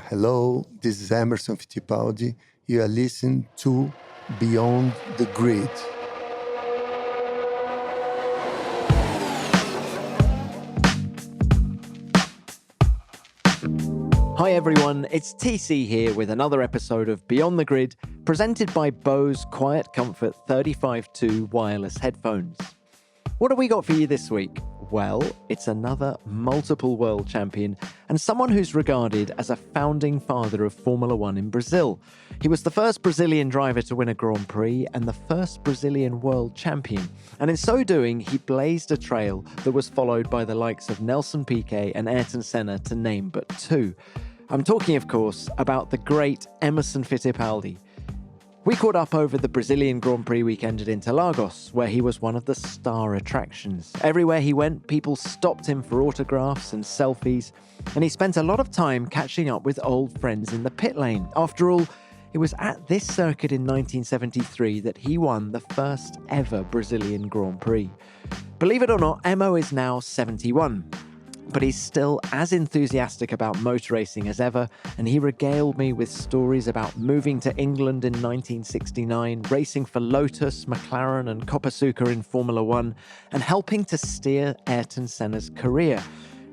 Hello, this is Emerson Fittipaldi. You are listening to Beyond the Grid. Hi everyone, it's TC here with another episode of Beyond the Grid, presented by Bose Quiet Comfort 35.2 wireless headphones. What have we got for you this week? Well, it's another multiple world champion and someone who's regarded as a founding father of Formula One in Brazil. He was the first Brazilian driver to win a Grand Prix and the first Brazilian world champion. And in so doing, he blazed a trail that was followed by the likes of Nelson Piquet and Ayrton Senna, to name but two. I'm talking, of course, about the great Emerson Fittipaldi. We caught up over the Brazilian Grand Prix weekend at Interlagos, where he was one of the star attractions. Everywhere he went, people stopped him for autographs and selfies, and he spent a lot of time catching up with old friends in the pit lane. After all, it was at this circuit in 1973 that he won the first ever Brazilian Grand Prix. Believe it or not, Emo is now 71. But he's still as enthusiastic about motor racing as ever, and he regaled me with stories about moving to England in 1969, racing for Lotus, McLaren and Copersucar in Formula One, and helping to steer Ayrton Senna's career.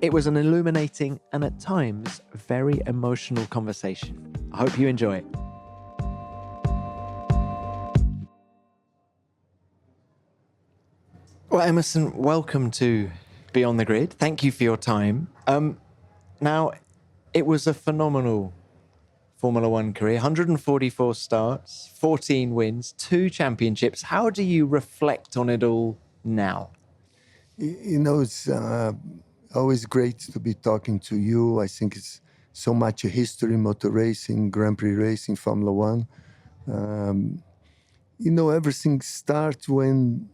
It was an illuminating and at times very emotional conversation. I hope you enjoy it. Well, Emerson, welcome to Beyond the Grid. Thank you for your time. Now, it was a phenomenal Formula One career, 144 starts, 14 wins, 2 championships. How do you reflect on it all now? You know, it's always great to be talking to you. I think it's so much a history, motor racing, Grand Prix racing, Formula One. Everything starts when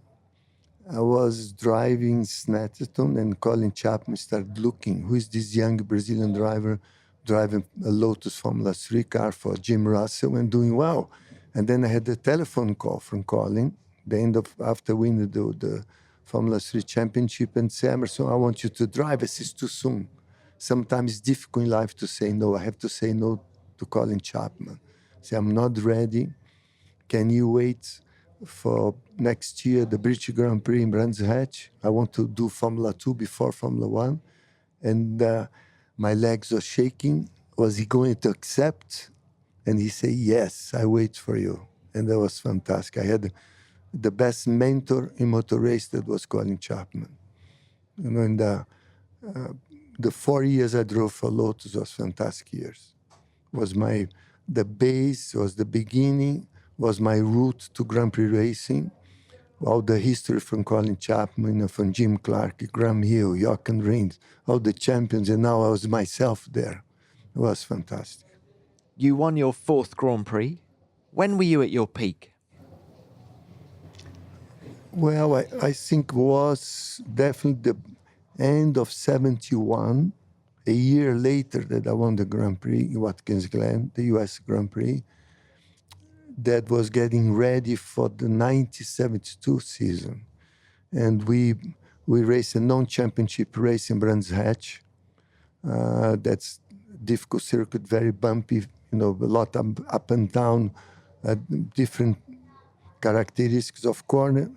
I was driving Snetterton and Colin Chapman started looking, who is this young Brazilian driver driving a Lotus Formula 3 car for Jim Russell and doing well. And then I had a telephone call from Colin, after winning the Formula 3 championship, and said, Emerson, I want you to drive. This is too soon. Sometimes it's difficult in life to say no. I have to say no to Colin Chapman. Say, I'm not ready. Can you wait for next year, the British Grand Prix in Brands Hatch? I want to do Formula 2 before Formula 1. And my legs were shaking. Was he going to accept? And he said, yes, I wait for you. And that was fantastic. I had the best mentor in motor race, that was Colin Chapman. And the 4 years I drove for Lotus was fantastic years. The base, was the beginning, was my route to Grand Prix racing. All the history from Colin Chapman, from Jim Clark, Graham Hill, Jochen Rindt, all the champions, and now I was myself there. It was fantastic. You won your 4th Grand Prix. When were you at your peak? Well, I think was definitely the end of 71, a year later that I won the Grand Prix in Watkins Glen, the US Grand Prix. That was getting ready for the 1972 season. And we raced a non-championship race in Brands Hatch. That's difficult circuit, very bumpy, a lot up and down, different characteristics of corner.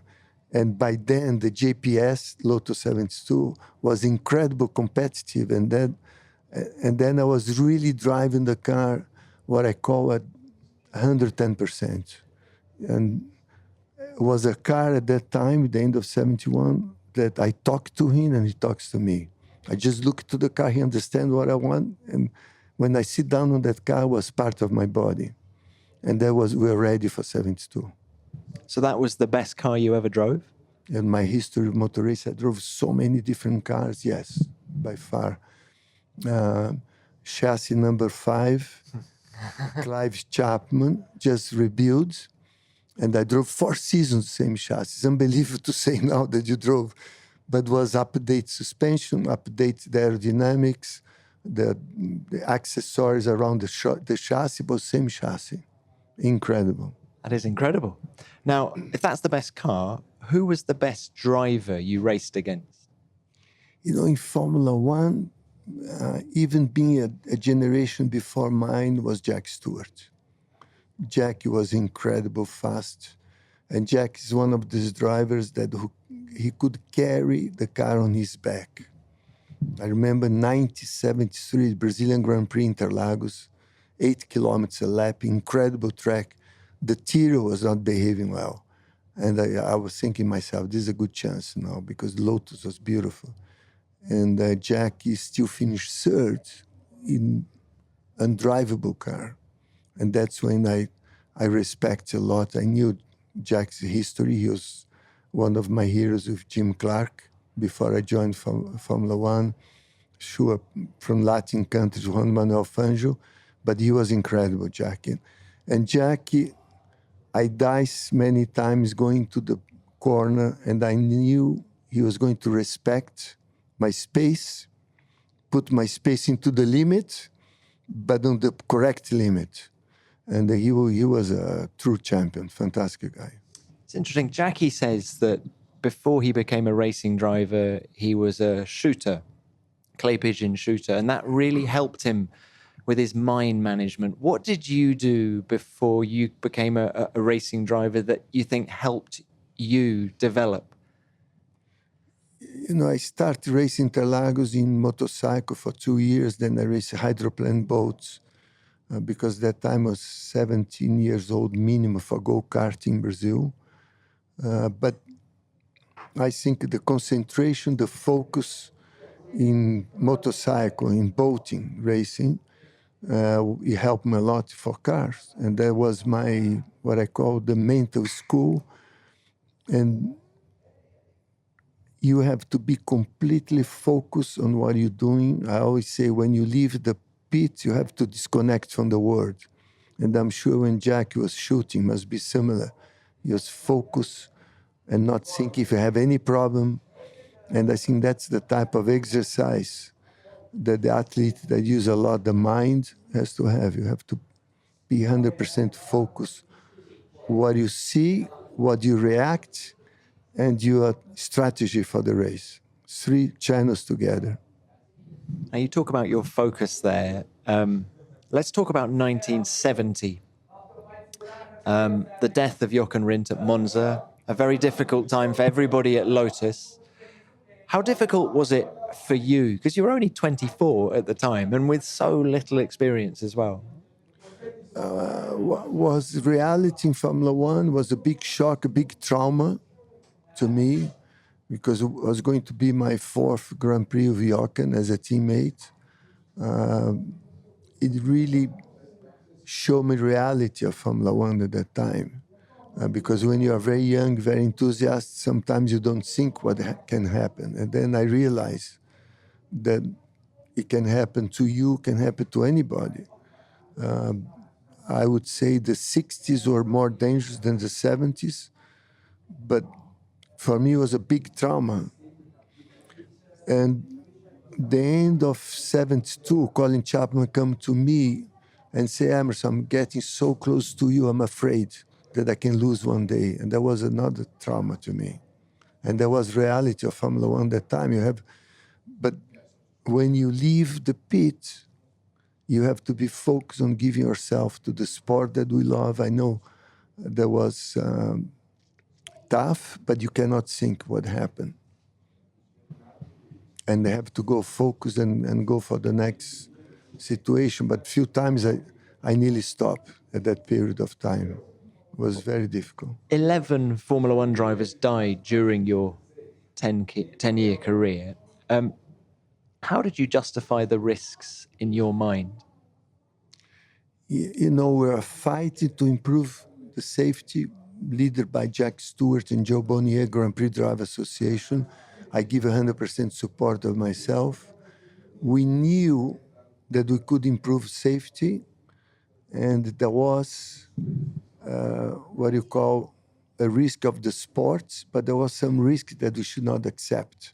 And by then, the JPS Lotus 72 was incredible competitive. And then I was really driving the car, what I call a 110%. And it was a car at that time, at the end of 71, that I talked to him and he talks to me. I just look to the car, he understands what I want. And when I sit down on that car, it was part of my body. And we were ready for 72. So that was the best car you ever drove? In my history of motor race, I drove so many different cars, yes, by far. Chassis number 5. Clive Chapman, just rebuilt. And I drove 4 seasons, same chassis. It's unbelievable to say now that you drove. But was update suspension, update the aerodynamics, the accessories around the chassis, but same chassis. Incredible. That is incredible. Now, if that's the best car, who was the best driver you raced against? In Formula One, even being a generation before mine, was Jack Stewart. Jack was incredible fast. And Jack is one of these drivers that he could carry the car on his back. I remember 1973 Brazilian Grand Prix Interlagos, 8 kilometers a lap, incredible track. The Tiro was not behaving well. And I was thinking myself, this is a good chance now because Lotus was beautiful. And Jackie still finished third in undrivable car. And that's when I respect a lot. I knew Jack's history. He was one of my heroes with Jim Clark before I joined Formula One. Sure, from Latin countries, Juan Manuel Fangio, but he was incredible, Jackie. And Jackie, I diced many times going to the corner, and I knew he was going to respect my space, put my space into the limit, but on the correct limit. And he was a true champion, fantastic guy. It's interesting. Jackie says that before he became a racing driver, he was a shooter, clay pigeon shooter, and that really helped him with his mind management. What did you do before you became a racing driver that you think helped you develop? I started racing Interlagos in motorcycle for 2 years. Then I raced hydroplane boats because that time I was 17 years old minimum for go-kart in Brazil. But I think the concentration, the focus in motorcycle, in boating racing, it helped me a lot for cars. And that was what I call the mental school. And you have to be completely focused on what you're doing. I always say when you leave the pit, you have to disconnect from the world. And I'm sure when Jack was shooting, must be similar. He was focused and not think if you have any problem. And I think that's the type of exercise that the athlete that use a lot the mind has to have. You have to be 100% focused. What you see, what you react, and your strategy for the race. 3 channels together. Now, you talk about your focus there. Let's talk about 1970. The death of Jochen Rindt at Monza, a very difficult time for everybody at Lotus. How difficult was it for you? Because you were only 24 at the time and with so little experience as well. Was reality in Formula One was a big shock, a big trauma to me, because it was going to be my 4th Grand Prix of Jochen as a teammate. It really showed me reality of Formula One at that time. Because when you are very young, very enthusiastic, sometimes you don't think what can happen. And then I realized that it can happen to you, can happen to anybody. I would say the 60s were more dangerous than the 70s, but for me it was a big trauma. And the end of 72, Colin Chapman come to me and say, Emerson, I'm getting so close to you, I'm afraid that I can lose one day. And that was another trauma to me. And that was reality of Formula One that time. But when you leave the pit, you have to be focused on giving yourself to the sport that we love. I know that was tough, but you cannot think what happened. And they have to go focus and go for the next situation. But few times I nearly stopped at that period of time. It was very difficult. 11 Formula One drivers died during your 10-year career. How did you justify the risks in your mind? We're fighting to improve the safety, led by Jack Stewart and Joe Bonnier, Grand Prix Driver Association. I give 100% support of myself. We knew that we could improve safety, and there was what you call a risk of the sports, but there was some risk that we should not accept,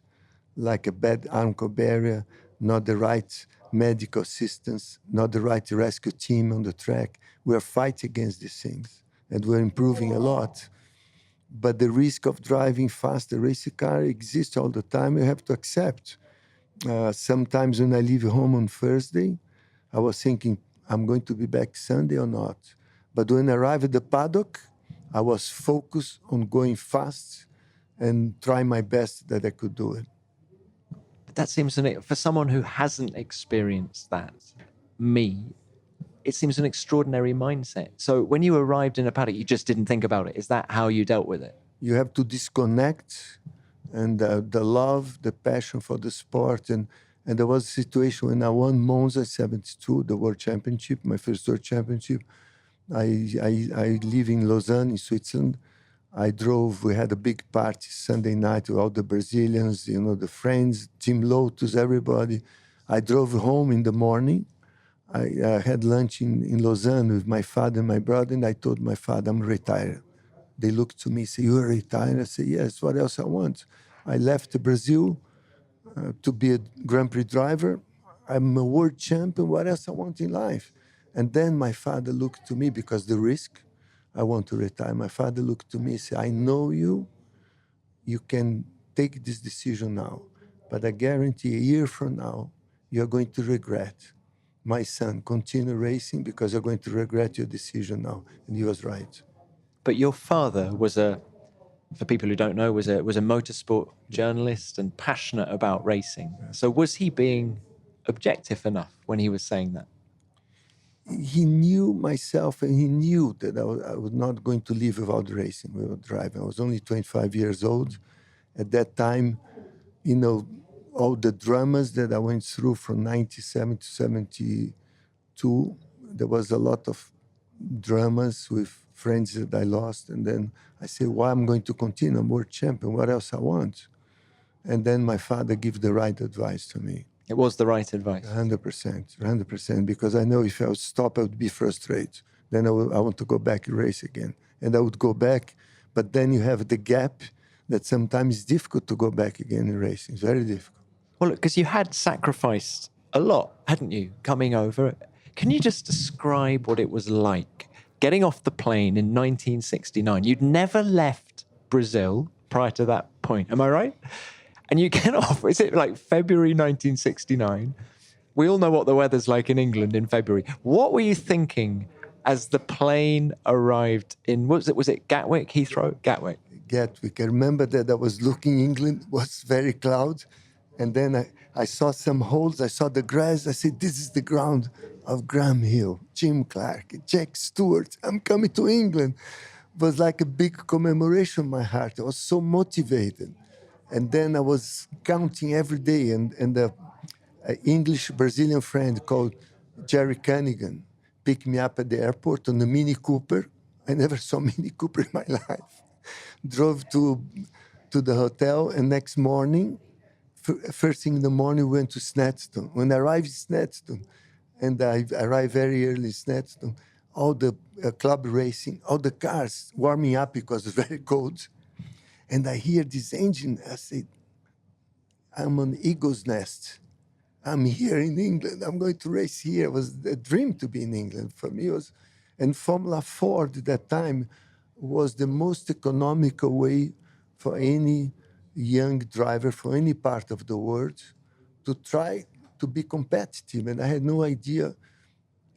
like a bad ankle barrier, not the right medical assistance, not the right rescue team on the track. We're fighting against these things, and we're improving a lot. But the risk of driving fast, the racing car exists all the time. You have to accept. Sometimes when I leave home on Thursday, I was thinking, I'm going to be back Sunday or not. But when I arrived at the paddock, I was focused on going fast and try my best that I could do it. But that seems for someone who hasn't experienced that, me, it seems an extraordinary mindset. So when you arrived in a paddock, you just didn't think about it. Is that how you dealt with it? You have to disconnect, and the love, the passion for the sport. And there was a situation when I won Monza 72, the World Championship, my first World Championship. I live in Lausanne, in Switzerland. I drove, we had a big party Sunday night with all the Brazilians, the friends, Team Lotus, everybody. I drove home in the morning. I had lunch in Lausanne with my father and my brother, and I told my father, I'm retired. They looked to me and said, you're retired? I said, yes, what else I want? I left Brazil to be a Grand Prix driver. I'm a world champion. What else I want in life? And then my father looked to me because the risk, I want to retire. My father looked to me and said, I know you. You can take this decision now. But I guarantee a year from now, you're going to regret. My son, continue racing because you're going to regret your decision now. And he was right. But your father was for people who don't know, was a motorsport journalist and passionate about racing. So was he being objective enough when he was saying that? He knew myself, and he knew that I was not going to live without racing, without driving. I was only 25 years old. At that time, all the dramas that I went through from 97 to 72, there was a lot of dramas with friends that I lost. And then I said, well, I'm going to continue. I'm world champion. What else I want? And then my father gave the right advice to me. It was the right advice. 100%, because I know if I would stop, I would be frustrated. Then I want to go back and race again. And I would go back, but then you have the gap that sometimes it's difficult to go back again in racing. It's very difficult. Well, because you had sacrificed a lot, hadn't you, coming over? Can you just describe what it was like getting off the plane in 1969? You'd never left Brazil prior to that point, am I right? And you get off, is it like February 1969? We all know what the weather's like in England in February. What were you thinking as the plane arrived in, was it Gatwick, Heathrow? Gatwick. Gatwick. I remember that I was looking, England was very cloud. And then I saw some holes, I saw the grass. I said, this is the ground of Graham Hill, Jim Clark, Jack Stewart. I'm coming to England. It was like a big commemoration in my heart. I was so motivated. And then I was counting every day. And an English Brazilian friend called Jerry Cunningham picked me up at the airport on a Mini Cooper. I never saw Mini Cooper in my life. Drove to the hotel, and next morning, first thing in the morning, we went to Snetterton. When I arrived in Snetterton, and I arrived very early in Snetterton, all the club racing, all the cars warming up because it's very cold. And I hear this engine. I said, I'm on Eagle's Nest. I'm here in England. I'm going to race here. It was a dream to be in England for me. And Formula Ford at that time was the most economical way for any young driver from any part of the world to try to be competitive. And I had no idea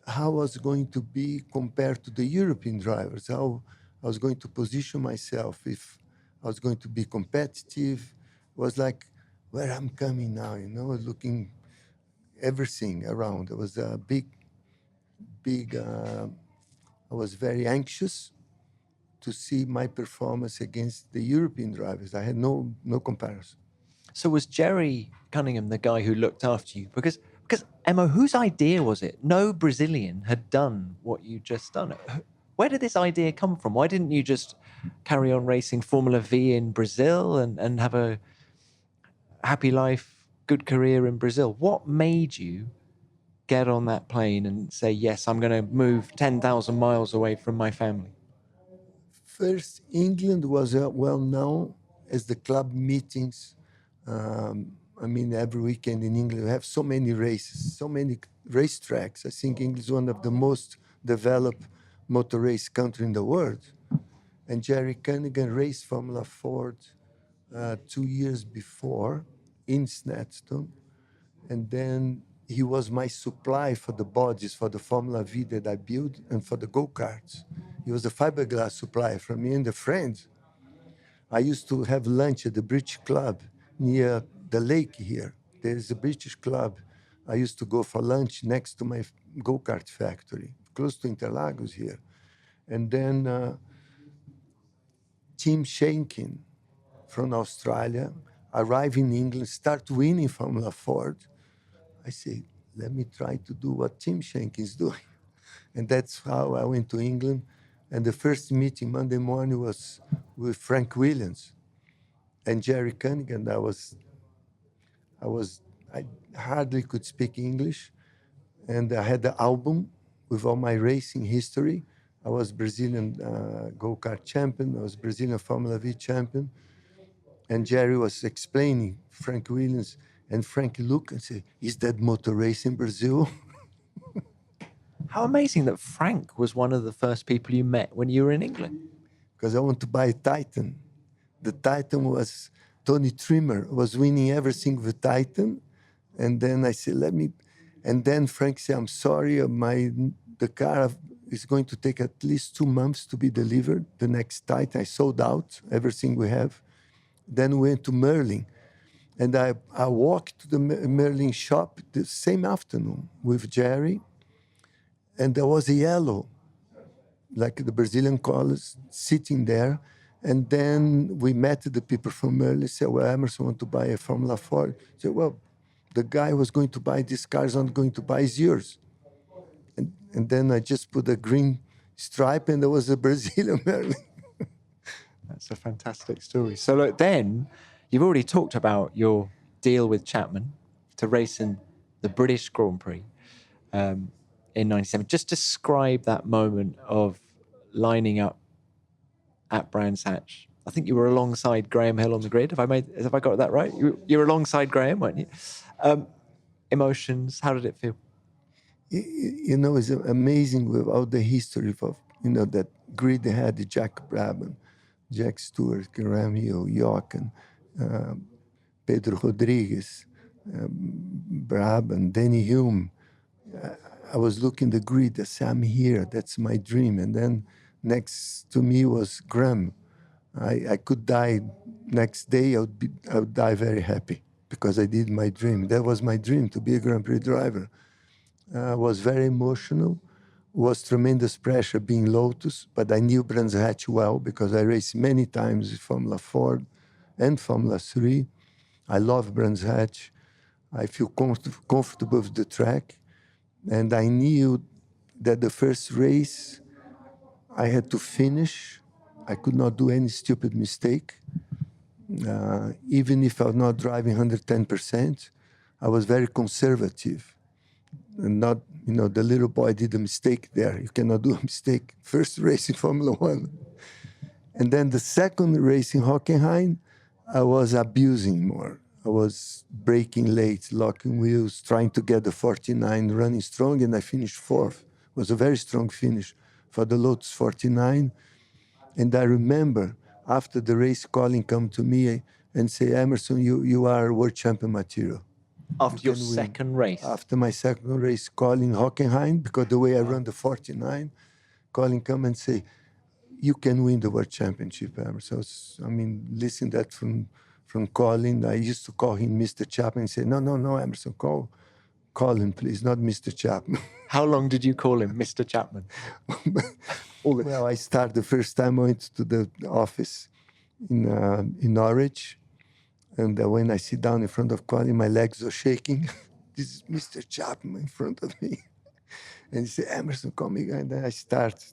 how I was going to be compared to the European drivers, how I was going to position myself, if I was going to be competitive. It was like, where I'm coming now, looking everything around. It was a big, I was very anxious to see my performance against the European drivers. I had no comparison. So was Jerry Cunningham the guy who looked after you? Because Emo, whose idea was it? No Brazilian had done what you just done. Where did this idea come from? Why didn't you just carry on racing Formula V in Brazil and have a happy life, good career in Brazil? What made you get on that plane and say, yes, I'm going to move 10,000 miles away from my family? First, England was well known as the club meetings. Every weekend in England, we have so many races, so many racetracks. I think England is one of the most developed motor race country in the world. And Jerry Cunningham raced Formula Ford 2 years before in Snetterton. And then he was my supply for the bodies for the Formula V that I built and for the go-karts. He was a fiberglass supplier for me and the friends. I used to have lunch at the British Club near the lake here. There's a British Club. I used to go for lunch next to my go-kart factory, close to Interlagos here. And then Tim Schenken from Australia arrived in England, start winning Formula Ford. I say, let me try to do what Tim Schenken is doing. And that's how I went to England. And the first meeting Monday morning was with Frank Williams and Jerry Cunningham. I hardly could speak English. And I had the album with all my racing history. I was Brazilian go-kart champion. I was Brazilian Formula V champion. And Jerry was explaining Frank Williams, and Frank looked and said, is that motor race in Brazil? How amazing that Frank was one of the first people you met when you were in England. Because I want to buy a Titan. The Titan was, Tony Trimmer was winning everything with Titan. And then I said, and then Frank said, I'm sorry, the car is going to take at least 2 months to be delivered. The next Titan, I sold out everything we have. Then we went to Merlin. And I walked to the Merlin shop the same afternoon with Jerry. And there was a yellow, like the Brazilian colors, sitting there. And then we met the people from Merlin, said, well, Emerson want to buy a Formula Ford. I said, well, the guy who was going to buy this car is not going to buy, is yours. And then I just put a green stripe and there was a Brazilian Merlin. That's a fantastic story. So look, then you've already talked about your deal with Chapman to race in the British Grand Prix in 97. Just describe that moment of lining up at Brands Hatch. I think you were alongside Graham Hill on the grid. Have I got that right? You were alongside Graham, weren't you? Emotions, how did it feel? It's amazing with all the history of, that grid had Jack Brabham, Jack Stewart, Graham Hill, Jochen, Pedro Rodrigues, Brabham, Danny Hume. I was looking the grid, I said, I'm here, that's my dream. And then next to me was Graham. I could die next day, I would die very happy because I did my dream. That was my dream, to be a Grand Prix driver. Was very emotional, was tremendous pressure being Lotus, but I knew Brands Hatch well because I raced many times with Formula Ford and Formula 3. I love Brands Hatch. I feel comfortable with the track. And I knew that the first race I had to finish. I could not do any stupid mistake. Even if I was not driving 110%, I was very conservative. And not, the little boy did a mistake there. You cannot do a mistake. First race in Formula One. And then the second race in Hockenheim, I was abusing more. I was braking late, locking wheels, trying to get the 49, running strong, and I finished fourth. It was a very strong finish for the Lotus 49. And I remember after the race, Colin come to me and say, Emerson, you are world champion material. After your second race? After my second race, Colin Hockenheim, because the way I run the 49, Colin come and say, you can win the world championship, Emerson. Listen that from Colin. I used to call him Mr. Chapman and say, no, Emerson, call him, please, not Mr. Chapman. How long did you call him Mr. Chapman? Well, I started the first time I went to the office in Norwich. And when I sit down in front of Colin, my legs are shaking. This is Mr. Chapman in front of me. And he said, Emerson, call me. And then I start.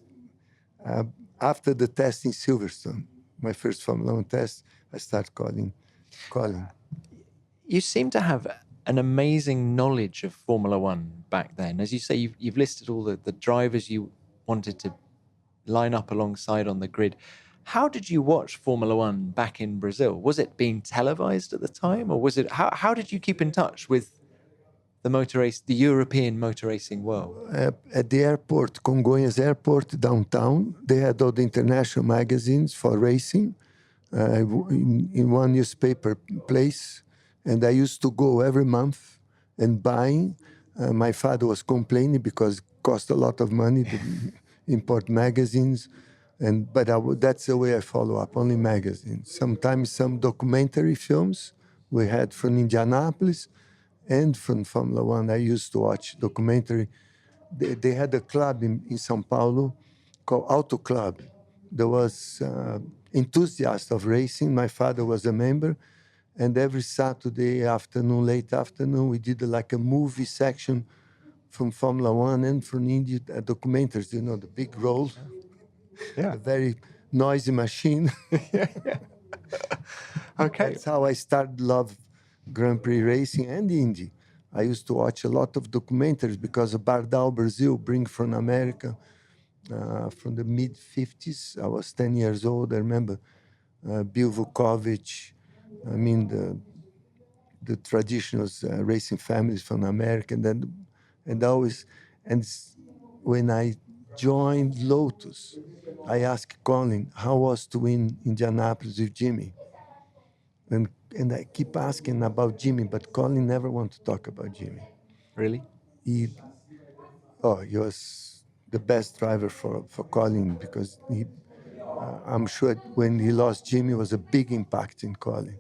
After the test in Silverstone, my first Formula One test, I start calling Colin. You seem to have an amazing knowledge of Formula One back then. As you say, you've listed all the drivers you wanted to line up alongside on the grid. How did you watch Formula One back in Brazil? Was it being televised at the time, or was it? How did you keep in touch with the European motor racing world? At the airport, Congonhas Airport downtown, they had all the international magazines for racing in one newspaper place, and I used to go every month and buying. My father was complaining because it cost a lot of money to import magazines. But that's the way I follow up, only magazines. Sometimes some documentary films we had from Indianapolis and from Formula One. I used to watch documentary. They had a club in São Paulo called Auto Club. There was enthusiasts of racing. My father was a member. And every Saturday afternoon, late afternoon, we did like a movie section from Formula One and from Indy documentaries, you know, the big roll, Yeah. a very noisy machine. Okay. That's how I started love Grand Prix racing and Indy. I used to watch a lot of documentaries because of Bardal Brazil, bring from America, from the mid 50s. I was 10 years old. I remember Bill Vukovich. I mean, the traditional racing families from America. And always, when I joined Lotus, I asked Colin how was to win Indianapolis with Jimmy. And I keep asking about Jimmy, but Colin never want to talk about Jimmy. Really? He was the best driver for Colin because I'm sure when he lost Jimmy, it was a big impact in Colin.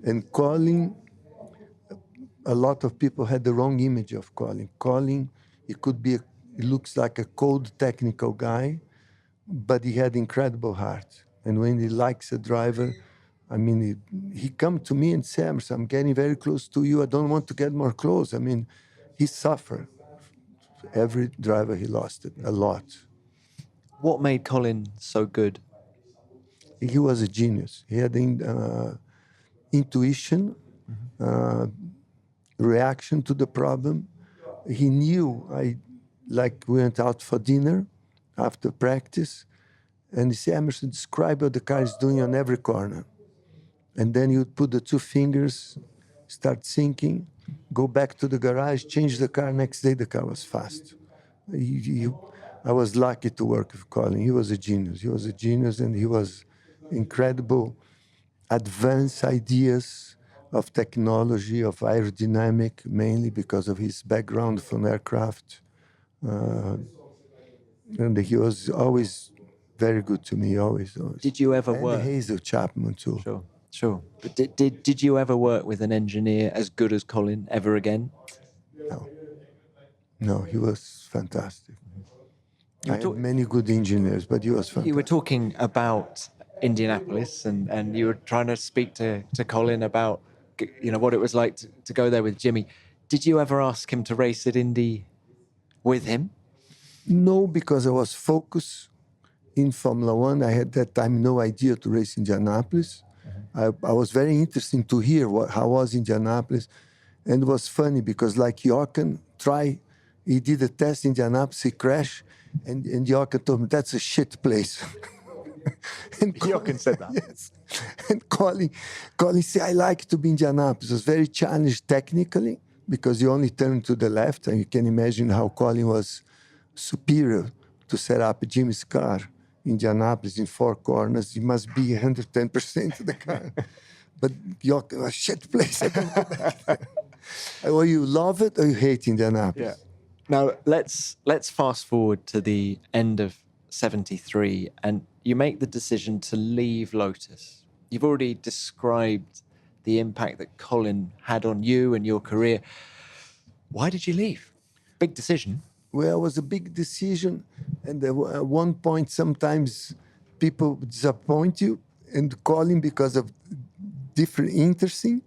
And Colin, a lot of people had the wrong image of Colin. Colin, he looks like a cold technical guy, but he had incredible heart. And when he likes a driver, I mean, he come to me and say, Emerson, I'm getting very close to you. I don't want to get more close. I mean, he suffered. Every driver he lost it a lot. What made Colin so good? He was a genius. He had intuition, reaction to the problem. He knew. We went out for dinner after practice, and he said, Emerson, describe what the car is doing on every corner. And then you would put the two fingers, start sinking, go back to the garage, change the car. Next day, the car was fast. I was lucky to work with Colin. He was a genius. He was a genius, and he was incredible, advanced ideas of technology, of aerodynamic, mainly because of his background from aircraft. And he was always very good to me, always. Did you ever and work? Hazel Chapman, too. Sure. But did you ever work with an engineer as good as Colin ever again? No, he was fantastic. I had many good engineers, but he was fantastic. You were talking about Indianapolis, and you were trying to speak to Colin about, you know, what it was like to go there with Jimmy. Did you ever ask him to race at Indy with him? No, because I was focused in Formula One. I had that time no idea to race Indianapolis. I was very interested to hear how was Indianapolis. And it was funny because like Jochen he did a test in Indianapolis, he crashed, and Jochen told me, that's a shit place. And Jochen said that? Yes. And Colin said, I like to be in Indianapolis. It was very challenged technically because you only turn to the left, and you can imagine how Colin was superior to set up Jimmy's car in Indianapolis in four corners. He must be 110% of the car. But Jochen, a shit place. I don't go back there. Or you love it or you hate Indianapolis. Yeah. Now, let's fast forward to the end of 73, and you make the decision to leave Lotus. You've already described the impact that Colin had on you and your career. Why did you leave? Big decision. Well, it was a big decision. And at one point, sometimes people disappoint you and Colin because of different interesting.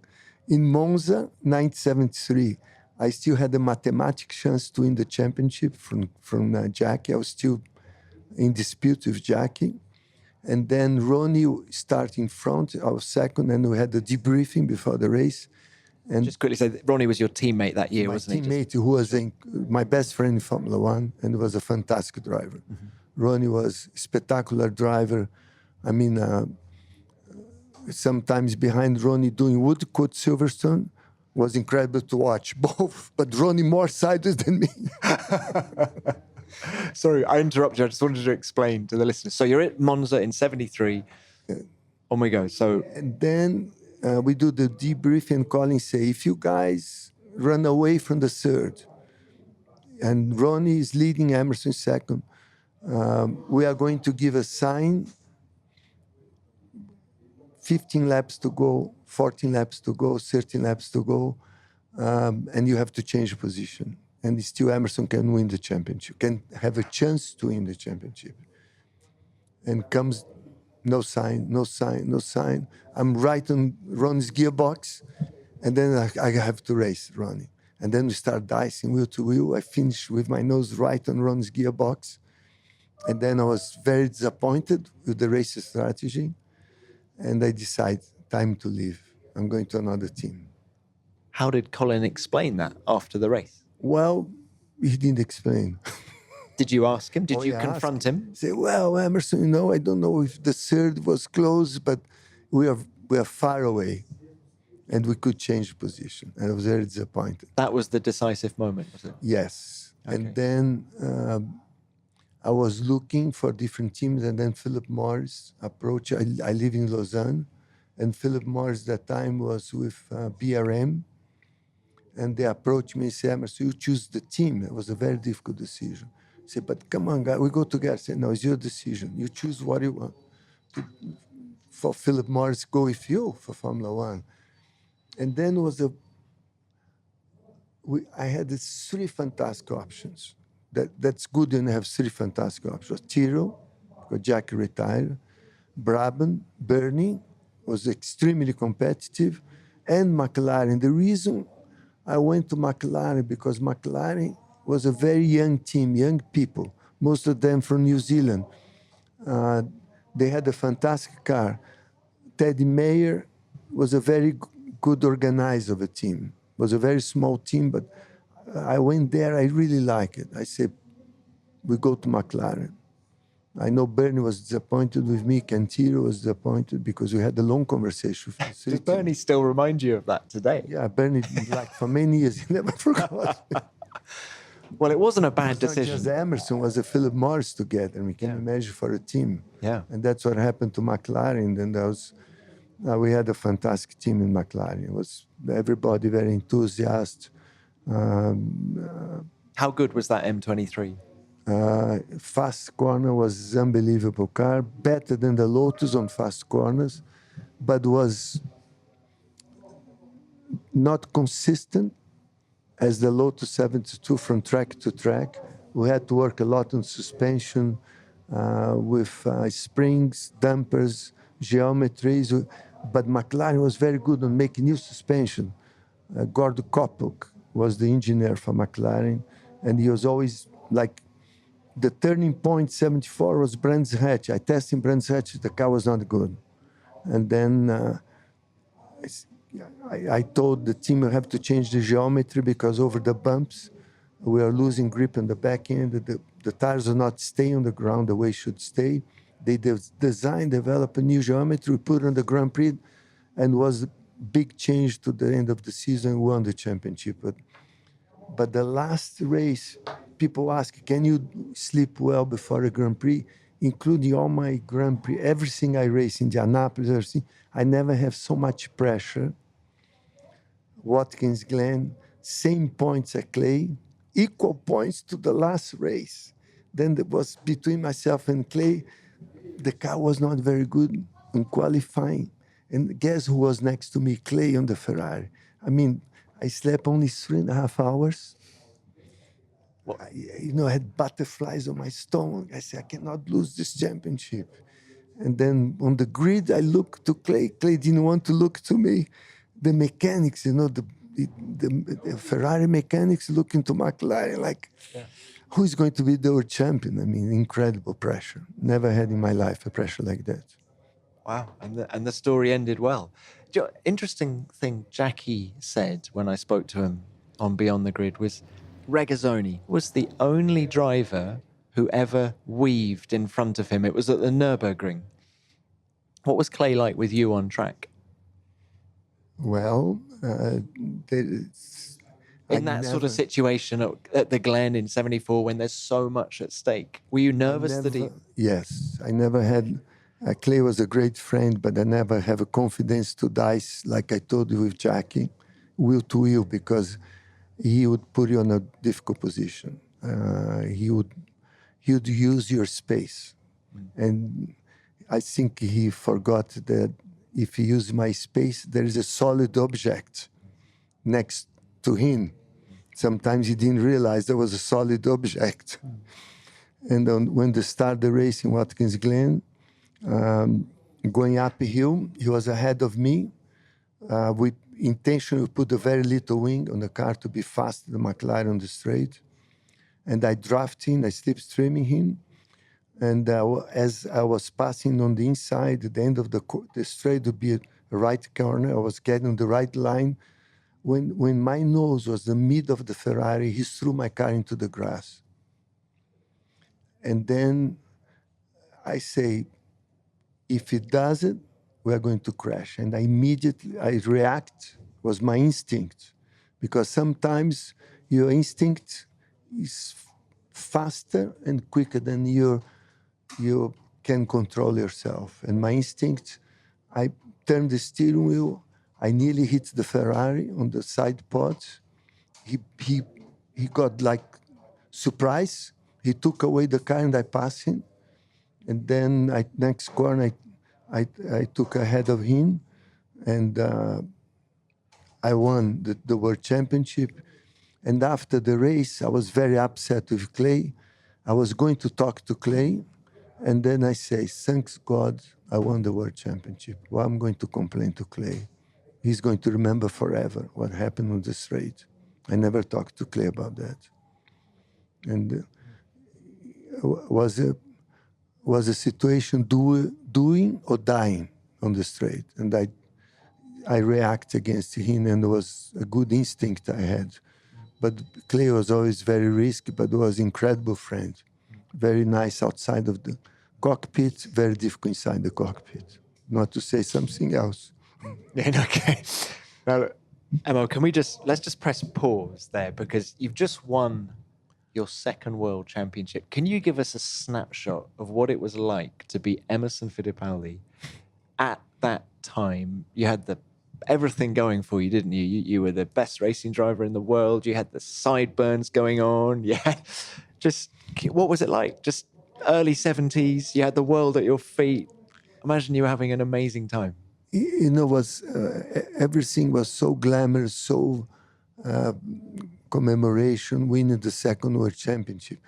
In Monza, 1973, I still had a mathematic chance to win the championship from Jackie. I was still in dispute with Jackie. And then Ronnie started in front, I was second, and we had the debriefing before the race. And just quickly say, Ronnie was your teammate that year, my wasn't he? teammate, who was my best friend in Formula One, and was a fantastic driver. Mm-hmm. Ronnie was a spectacular driver. I mean, sometimes behind Ronnie doing Woodcote Silverstone was incredible to watch, both, but Ronnie more sideways than me. Sorry, I interrupted you. I just wanted to explain to the listeners. So you're at Monza in 73. On we go. So and then we do the debrief, and Colin say, if you guys run away from the third. And Ronnie is leading, Emerson second. We are going to give a sign, 15 laps to go, 14 laps to go, 13 laps to go, and you have to change position. And still Emerson can win the championship, can have a chance to win the championship. And comes no sign, no sign, no sign. I'm right on Ronnie's gearbox, and then I have to race Ronnie. And then we start dicing wheel to wheel. I finish with my nose right on Ronnie's gearbox. And then I was very disappointed with the race strategy. And I decide, time to leave. I'm going to another team. How did Colin explain that after the race? Well, he didn't explain. Did you ask him? Did you I confront asked him? Say, well, Emerson, I don't know if the third was close, but we are far away. And we could change position. And I was very disappointed. That was the decisive moment, was it? Yes. Okay. And then I was looking for different teams, and then Philip Morris approached. I live in Lausanne, and Philip Morris that time was with BRM. And they approached me and said, Emerson, you choose the team. It was a very difficult decision. I said, but come on, guy, we go together. I said, no, it's your decision. You choose what you want. For Philip Morris, go with you for Formula One. And then I had these three fantastic options. That's good when you have three fantastic options. Tyrrell, because Jackie retired. Brabham, Bernie was extremely competitive. And McLaren. The reason I went to McLaren because McLaren was a very young team, young people, most of them from New Zealand. They had a fantastic car. Teddy Mayer was a very good organizer of a team. It was a very small team, but I went there, I really like it. I said, we go to McLaren. I know Bernie was disappointed with me, Cantiro was disappointed because we had a long conversation. Does Bernie still remind you of that today? Yeah, Bernie, like for many years, he never forgot. Well, it wasn't a bad Not decision. just Emerson, was a Philip Morris together. We can imagine for a team. Yeah. And that's what happened to McLaren. Then we had a fantastic team in McLaren. It was everybody very enthusiastic. How good was that M23? Fast corner was an unbelievable car, better than the Lotus on fast corners, but was not consistent as the Lotus 72 from track to track. We had to work a lot on suspension with springs, dampers, geometries, but McLaren was very good on making new suspension. Gordon Koppel was the engineer for McLaren, and he was always like, the turning point 74 was Brands Hatch. I tested Brands Hatch, the car was not good. And then I told the team we have to change the geometry because over the bumps, we are losing grip on the back end. The tires are not staying on the ground the way it should stay. They developed a new geometry, we put on the Grand Prix, and was a big change to the end of the season, won the championship. But the last race, people ask, can you sleep well before a Grand Prix? Including all my Grand Prix, everything I race, Indianapolis, everything, I never have so much pressure. Watkins Glen, same points at Clay, equal points to the last race. Then there was between myself and Clay, the car was not very good in qualifying. And guess who was next to me? Clay on the Ferrari. I mean, I slept only 3.5 hours. I had butterflies on my stomach. I said, I cannot lose this championship. And then on the grid, I looked to Clay. Clay didn't want to look to me. The mechanics, the Ferrari mechanics looking to McLaren like, who is going to be the world champion? I mean, incredible pressure. Never had in my life a pressure like that. Wow, and the story ended well. Interesting thing Jackie said when I spoke to him on Beyond the Grid was Regazzoni was the only driver who ever weaved in front of him. It was at the Nürburgring. What was Clay like with you on track? Well, in that sort of situation at the Glen in 74 when there's so much at stake, were you nervous that he... Yes, I never had... Clay was a great friend, but I never have a confidence to dice, like I told you with Jackie, wheel to wheel, because he would put you in a difficult position. He would use your space, and I think he forgot that if he used my space, there is a solid object next to him. Sometimes he didn't realize there was a solid object. And when they started the race in Watkins Glen, going uphill, he was ahead of me. We intentionally put a very little wing on the car to be faster than McLaren on the straight. And I drafted him, I slipstreaming him. And as I was passing on the inside, at the end of the straight would be a right corner. I was getting the right line. When my nose was the mid of the Ferrari, he threw my car into the grass. And then I say, if he does it, we are going to crash. And I react, was my instinct. Because sometimes your instinct is faster and quicker than you can control yourself. And my instinct, I turned the steering wheel, I nearly hit the Ferrari on the side pod. He got like surprise. He took away the car and I passed him. And then next corner, I took ahead of him, and I won the World Championship. And after the race, I was very upset with Clay. I was going to talk to Clay, and then I say, thanks God, I won the World Championship. Well, I'm going to complain to Clay. He's going to remember forever what happened on the straight. I never talked to Clay about that. And was a situation doing or dying on the straight. And I react against him, and it was a good instinct I had. But Clay was always very risky, but was an incredible friend. Very nice outside of the cockpit, very difficult inside the cockpit. Not to say something else. Yeah, okay. Now, Emo, let's just press pause there, because you've just won your second world championship. Can you give us a snapshot of what it was like to be Emerson Fittipaldi at that time? You had everything going for you, didn't you? You were the best racing driver in the world. You had the sideburns going on. Yeah. Just what was it like? Just early 70s. You had the world at your feet. Imagine you were having an amazing time. Everything was so glamorous, so commemoration, winning the second world championship.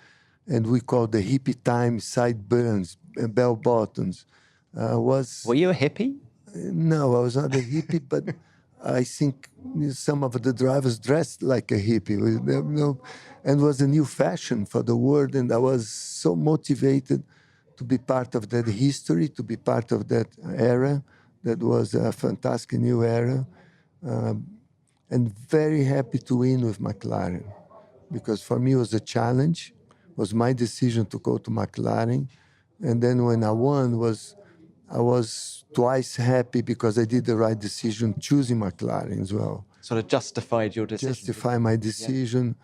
And we called the hippie time sideburns, bell bottoms. Were you a hippie? No, I was not a hippie, but I think some of the drivers dressed like a hippie. And it was a new fashion for the world. And I was so motivated to be part of that history, to be part of that era. That was a fantastic new era. And very happy to win with McLaren, because for me it was a challenge. It was my decision to go to McLaren. And then when I won, I was twice happy because I did the right decision choosing McLaren as well. Sort of justified your decision. Justify my decision.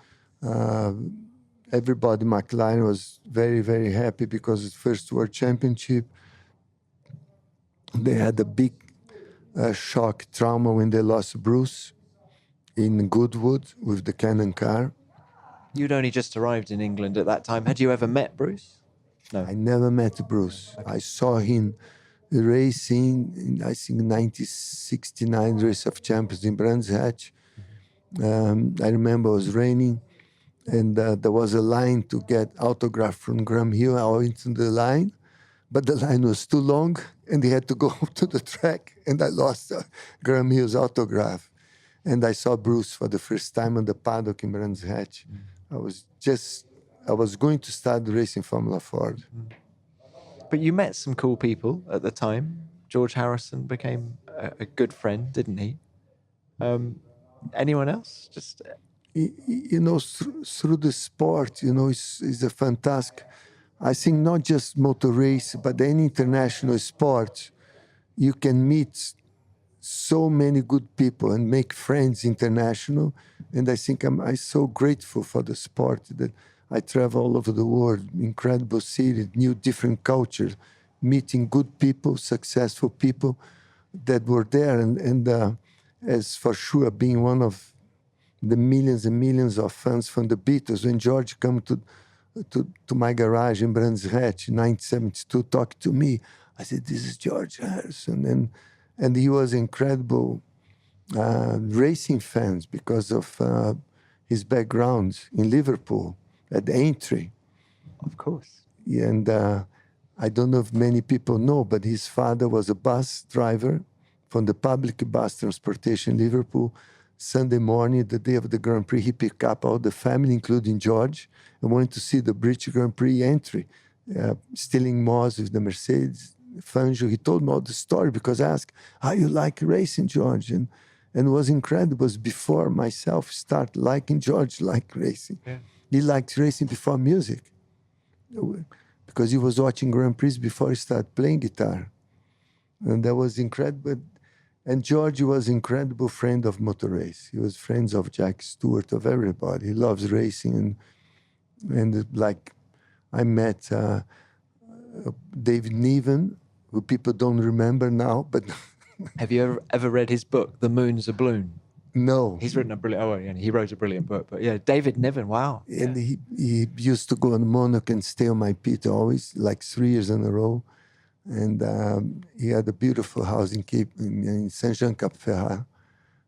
Everybody in McLaren was very, very happy because it's first World Championship. They had a big shock trauma when they lost Bruce in Goodwood with the Cannon car. You'd only just arrived in England at that time. Had you ever met Bruce? No. I never met Bruce. Okay. I saw him racing in, I think, 1969 Race of Champions in Brands Hatch. I remember it was raining, and there was a line to get autograph from Graham Hill. I went to the line, but the line was too long, and he had to go to the track, and I lost Graham Hill's autograph. And I saw Bruce for the first time on the paddock in Brands Hatch. I was going to start racing Formula Ford. But you met some cool people at the time. George Harrison became a good friend, didn't he? Anyone else? Just through the sport, it's a fantastic. I think not just motor race, but any international sport, you can meet so many good people and make friends international. And I think I'm so grateful for the sport that I travel all over the world, incredible cities, new different cultures, meeting good people, successful people that were there. And as for sure, being one of the millions and millions of fans from the Beatles. When George come to my garage in Brands Hatch in 1972, talked to me, I said, "This is George Harrison," and he was incredible racing fans because of his background in Liverpool at Aintree. Of course. And I don't know if many people know, but his father was a bus driver from the public bus transportation in Liverpool. Sunday morning, the day of the Grand Prix, he picked up all the family, including George, and wanted to see the British Grand Prix entry, stealing Moss with the Mercedes, Fangio. He told me all the story because I asked, how you like racing, George? And it was incredible. It was before myself start liking George like racing. Yeah. He liked racing before music because he was watching Grand Prix before he started playing guitar. And that was incredible. And George was an incredible friend of motor race. He was friends of Jack Stewart, of everybody. He loves racing. And like I met David Niven, who people don't remember now, but... Have you ever read his book, The Moon's a Balloon? No. He's written a brilliant, he wrote a brilliant book. But yeah, David Niven, wow. And he used to go on Monaco and stay on my pit always, like 3 years in a row. And he had a beautiful house in Saint-Jean-Cap-Ferrat.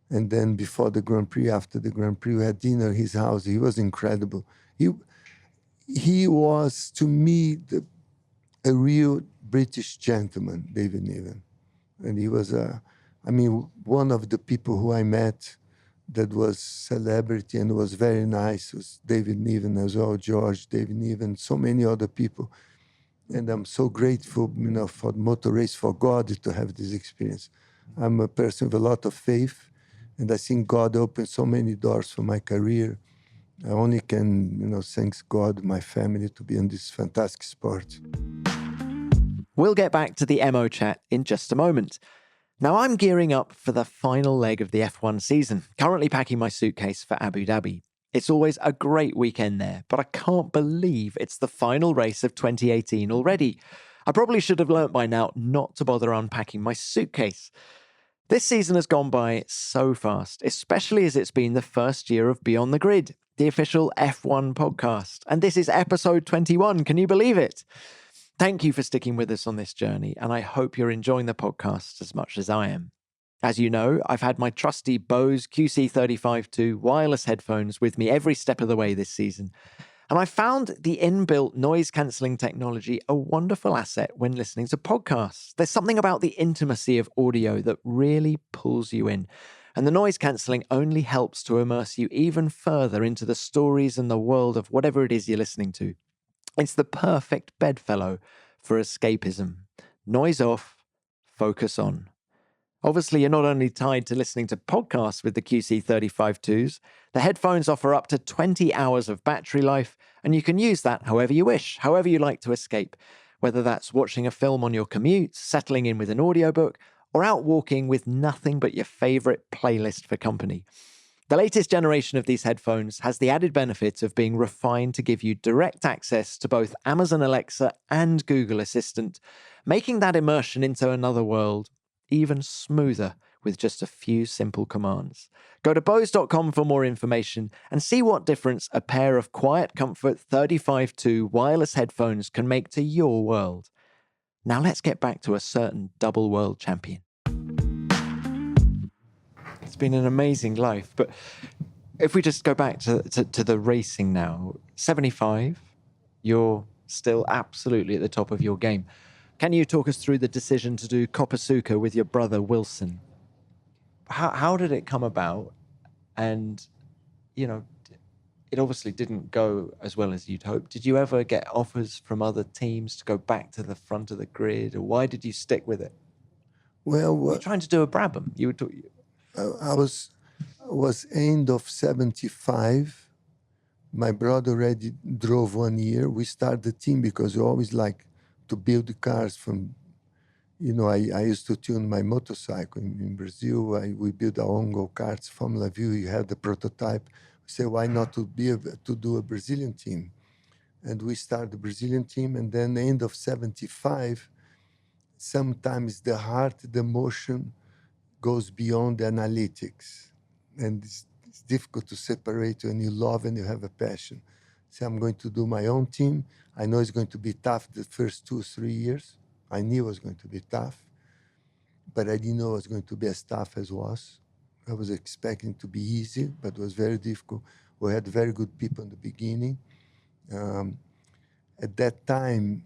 And then before the Grand Prix, after the Grand Prix, we had dinner at his house. He was incredible. He was, to me, a real British gentleman, David Niven. And he was, one of the people who I met that was celebrity and was very nice was David Niven as well, George, David Niven, so many other people. And I'm so grateful, for motor race, for God to have this experience. I'm a person with a lot of faith, and I think God opened so many doors for my career. I only can, thanks God, my family, to be in this fantastic sport. We'll get back to the MO chat in just a moment. Now I'm gearing up for the final leg of the F1 season, currently packing my suitcase for Abu Dhabi. It's always a great weekend there, but I can't believe it's the final race of 2018 already. I probably should have learnt by now not to bother unpacking my suitcase. This season has gone by so fast, especially as it's been the first year of Beyond the Grid, the official F1 podcast. And this is episode 21, can you believe it? Thank you for sticking with us on this journey, and I hope you're enjoying the podcast as much as I am. As you know, I've had my trusty Bose QC35-2 wireless headphones with me every step of the way this season, and I found the inbuilt noise-cancelling technology a wonderful asset when listening to podcasts. There's something about the intimacy of audio that really pulls you in, and the noise cancelling only helps to immerse you even further into the stories and the world of whatever it is you're listening to. It's the perfect bedfellow for escapism. Noise off, focus on. Obviously, you're not only tied to listening to podcasts with the QC35-2s, the headphones offer up to 20 hours of battery life, and you can use that however you wish, however you like to escape, whether that's watching a film on your commute, settling in with an audiobook, or out walking with nothing but your favourite playlist for company. The latest generation of these headphones has the added benefit of being refined to give you direct access to both Amazon Alexa and Google Assistant, making that immersion into another world even smoother with just a few simple commands. Go to Bose.com for more information and see what difference a pair of Quiet Comfort 35-2 wireless headphones can make to your world. Now let's get back to a certain double world champion. It's been an amazing life, but if we just go back to the racing now, 75, you're still absolutely at the top of your game. Can you talk us through the decision to do Copasuca with your brother Wilson? How did it come about? And, it obviously didn't go as well as you'd hoped. Did you ever get offers from other teams to go back to the front of the grid? Or why did you stick with it? Well, You're trying to do a Brabham. I was end of 75. My brother already drove 1 year. We started the team because we always like to build the cars from, I used to tune my motorcycle in Brazil. We built our own go-karts, Formula View. You have the prototype. We say, why not to do a Brazilian team? And we started the Brazilian team. And then end of 75, sometimes the heart, the motion goes beyond the analytics. And It's difficult to separate when you love and you have a passion. So I'm going to do my own team. I know it's going to be tough the first 2 3 years. I knew it was going to be tough, but I didn't know it was going to be as tough as was. I was expecting to be easy, but it was very difficult. We had very good people in the beginning. Um, at that time,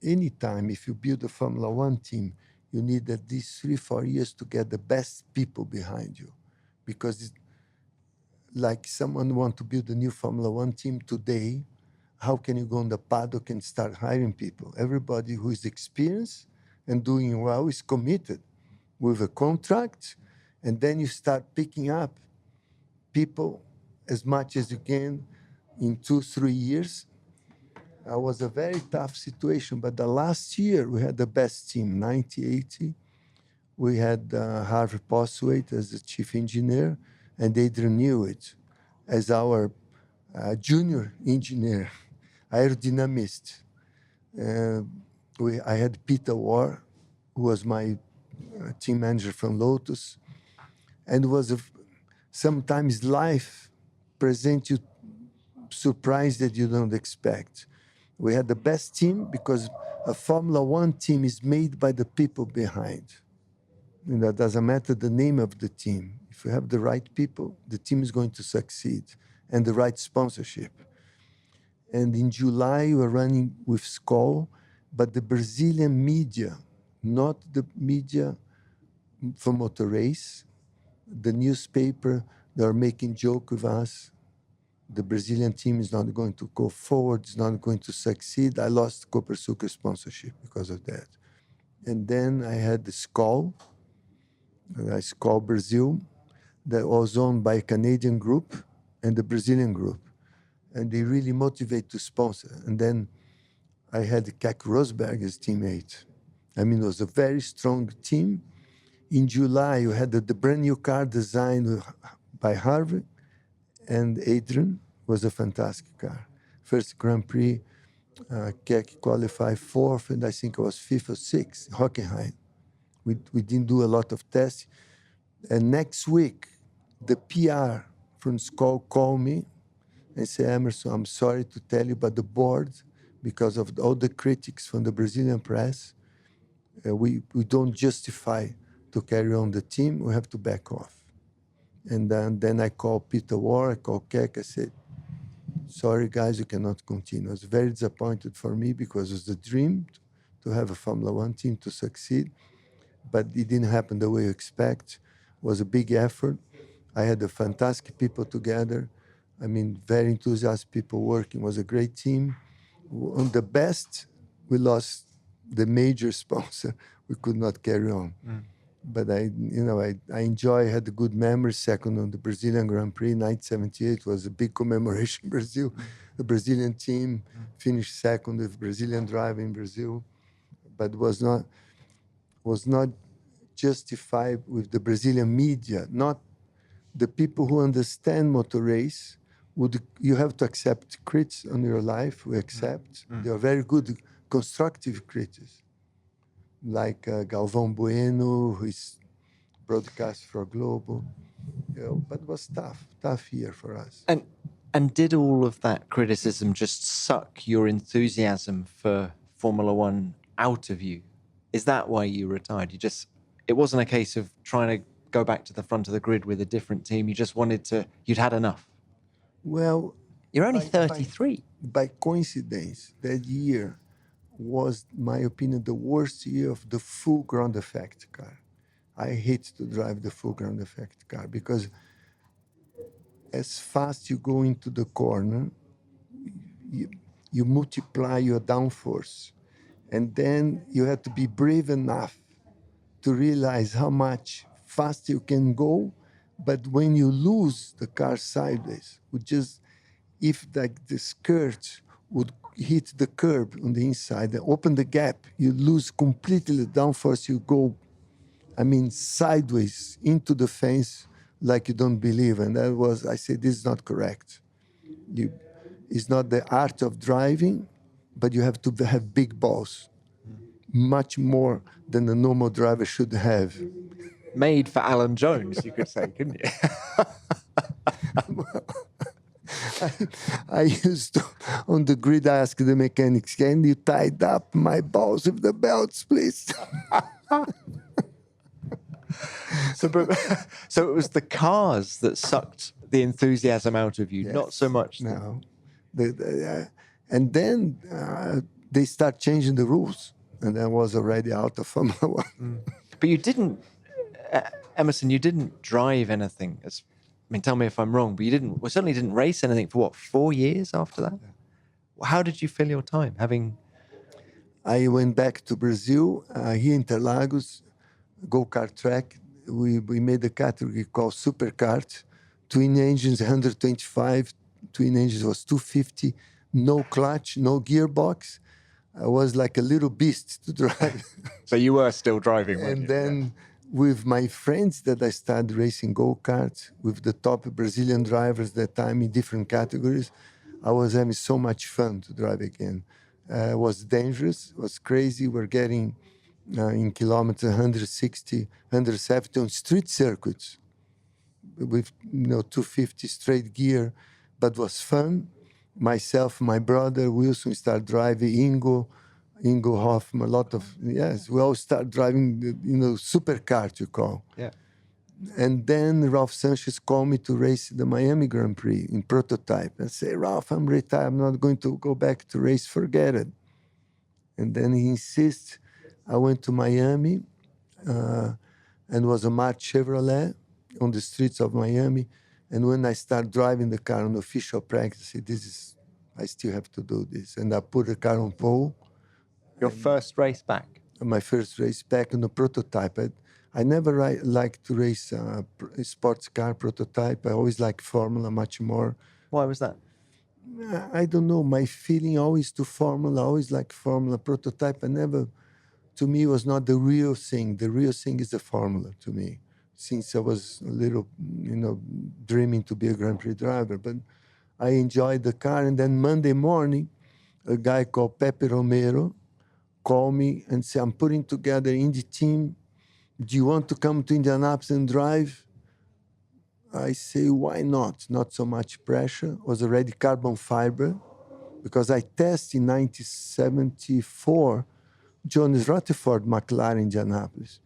anytime, if you build a Formula One team, you need at least 3 4 years to get the best people behind you, because like someone want to build a new Formula One team today, how can you go on the paddock and start hiring people? Everybody who is experienced and doing well is committed with a contract, and then you start picking up people as much as you can in 2 3 years. It was a very tough situation, but the last year we had the best team, 1980. We had Harvey Poswaite as the chief engineer, and Adrian Newett as our junior engineer, aerodynamist. I had Peter Warr, who was my team manager from Lotus, and sometimes life presents you surprise that you don't expect. We had the best team because a Formula One team is made by the people behind. It doesn't matter the name of the team. If you have the right people, the team is going to succeed, and the right sponsorship. And in July, we were running with Skoll, but the Brazilian media, not the media for motor race, the newspaper, they are making joke with us. The Brazilian team is not going to go forward, it's not going to succeed. I lost Copersucar sponsorship because of that. And then I had the Skoll Brazil, that was owned by a Canadian group and the Brazilian group. And they really motivate to sponsor. And then I had Keck Rosberg as teammate. I mean, it was a very strong team. In July, you had the brand new car designed by Harvey, and Adrian was a fantastic car. First Grand Prix, Keck qualified fourth, and I think I was fifth or sixth, Hockenheim. We didn't do a lot of tests. And next week, the PR from Skoll called me and said, Emerson, I'm sorry to tell you, but the board, because of all the critics from the Brazilian press, we don't justify to carry on the team. We have to back off. And then I called Peter Warr, I called Keck, I said, sorry guys, you cannot continue. I was very disappointed for me because it was the dream to have a Formula One team to succeed, but it didn't happen the way you expect. It was a big effort. I had a fantastic people together. I mean, very enthusiastic people working. It was a great team. On the best, we lost the major sponsor. We could not carry on. But I enjoy, had a good memory. Second on the Brazilian Grand Prix, 1978 was a big commemoration in Brazil. The Brazilian team finished second with Brazilian driver in Brazil, but was not justified with the Brazilian media. Not the people who understand motor race. You have to accept critics on your life. We accept. They are very good, constructive critics, like Galvão Bueno, who is broadcast for Globo. But it was tough year for us. And did all of that criticism just suck your enthusiasm for Formula One out of you? Is that why you retired? It wasn't a case of trying to go back to the front of the grid with a different team. You'd had enough. Well, you're only 33. By coincidence, that year was, my opinion, the worst year of the full ground effect car. I hate to drive the full ground effect car because as fast you go into the corner, you multiply your downforce. And then you have to be brave enough to realize how much fast you can go. But when you lose the car sideways, if the skirt would hit the curb on the inside and open the gap, you lose completely the downforce. You go, sideways into the fence like you don't believe. And I said, this is not correct. It's not the art of driving, but you have to have big balls, much more than a normal driver should have. Made for Alan Jones, you could say, couldn't you? I used to, on the grid, I asked the mechanics, can you tied up my balls with the belts, please? So it was the cars that sucked the enthusiasm out of you, not so much. No. And then they start changing the rules. And I was already out of Formula One. But you didn't, Emerson, you didn't drive anything. I mean, tell me if I'm wrong, but you didn't, well, certainly didn't race anything for what, 4 years after that? How did you fill your time having? I went back to Brazil, here in Interlagos, go-kart track. We made a category called superkart, twin engines, 125. Twin engines was 250, no clutch, no gearbox. I was like a little beast to drive. So you were still driving, weren't And you? then with my friends that I started racing go-karts with the top Brazilian drivers that time in different categories, I was having so much fun to drive again. It was dangerous, it was crazy. We're getting in kilometers 160, 170 on street circuits with 250 straight gear, but was fun. Myself, my brother Wilson started driving, Ingo Hoffman, a lot of, yes, we all start driving, superkart, you call. Yeah. And then Ralph Sanchez called me to race the Miami Grand Prix in prototype. I say, Ralph, I'm retired. I'm not going to go back to race. Forget it. And then he insists. I went to Miami and was a March Chevrolet on the streets of Miami. And when I start driving the car on official practice, I said, I still have to do this. And I put the car on pole. Your first race back? My first race back on the prototype. I never liked to race a sports car prototype. I always liked Formula much more. Why was that? I don't know. My feeling always to Formula, always like Formula prototype. To me, was not the real thing. The real thing is the Formula to me. Since I was a little, dreaming to be a Grand Prix driver. But I enjoyed the car. And then Monday morning, a guy called Pepe Romero called me and said, I'm putting together Indy team. Do you want to come to Indianapolis and drive? I say, why not? Not so much pressure. It was already carbon fiber because I tested in 1974 Jonas Rutherford McLaren Indianapolis.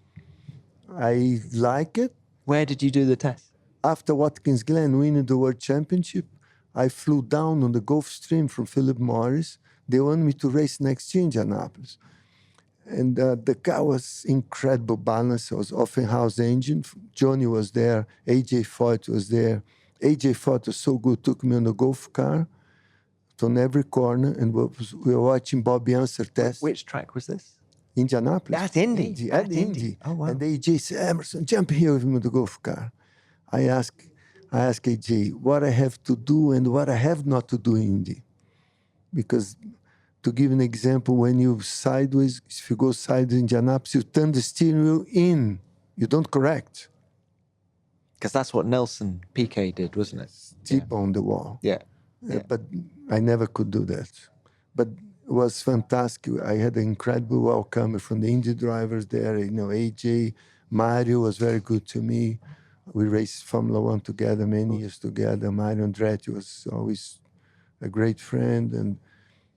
I like it. Where did you do the test? After Watkins Glen winning the World Championship, I flew down on the Gulfstream from Philip Morris. They wanted me to race next year in Indianapolis. And the car was incredible balance. It was Offenhaus engine. Johnny was there. AJ Foyt was there. AJ Foyt was so good, took me on the Golf car on every corner, and we were watching Bobby Unser test. Which track was this? Indianapolis. At Indy. At Indy. Oh, wow. And AJ said, Emerson, jump here with me on the Golf car. I asked AJ what I have to do and what I have not to do in Indy. Because to give an example, when you sideways, if you go sideways in Indianapolis, you turn the steering wheel in. You don't correct. Because that's what Nelson Piquet did, wasn't it? Deep on the wall. Yeah. But I never could do that. But it was fantastic. I had an incredible welcome from the Indy drivers there. AJ, Mario was very good to me. We raced Formula One together, many years together. Mario Andretti was always a great friend. And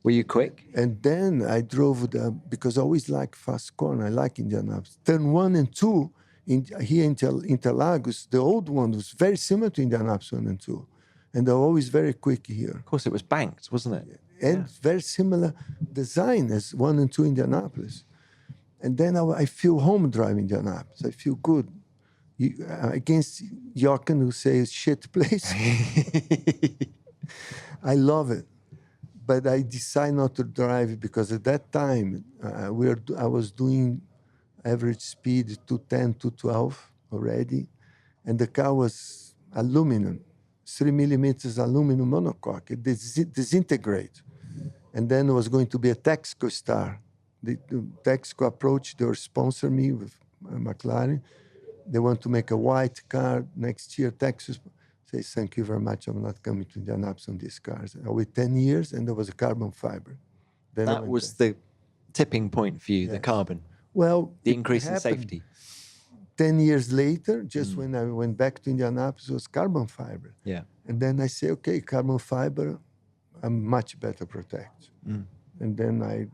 were you quick? And then I drove because I always like fast corner. I like Indianapolis. Turn 1 and 2 here in Interlagos, the old one was very similar to Indianapolis 1 and 2. And they're always very quick here. Of course, it was banked, wasn't it? And very similar design as 1 and 2 Indianapolis. And then I feel home driving Indianapolis. I feel good. Against Jochen, who says shit place. I love it. But I decided not to drive it because at that time, I was doing average speed 210, 212 already. And the car was aluminum, 3 millimeters aluminum monocoque. It disintegrate. And then it was going to be a Texaco Star. The Texaco approached, they were sponsoring me with McLaren. They want to make a white car next year. Texas says, thank you very much. I'm not coming to Indianapolis on these cars. I wait 10 years, and there was a carbon fiber. Then that was the tipping point for you, the carbon. Well, the increase in safety. 10 years later, just when I went back to Indianapolis, it was carbon fiber. Yeah. And then I say, okay, carbon fiber, I'm much better protect. And then I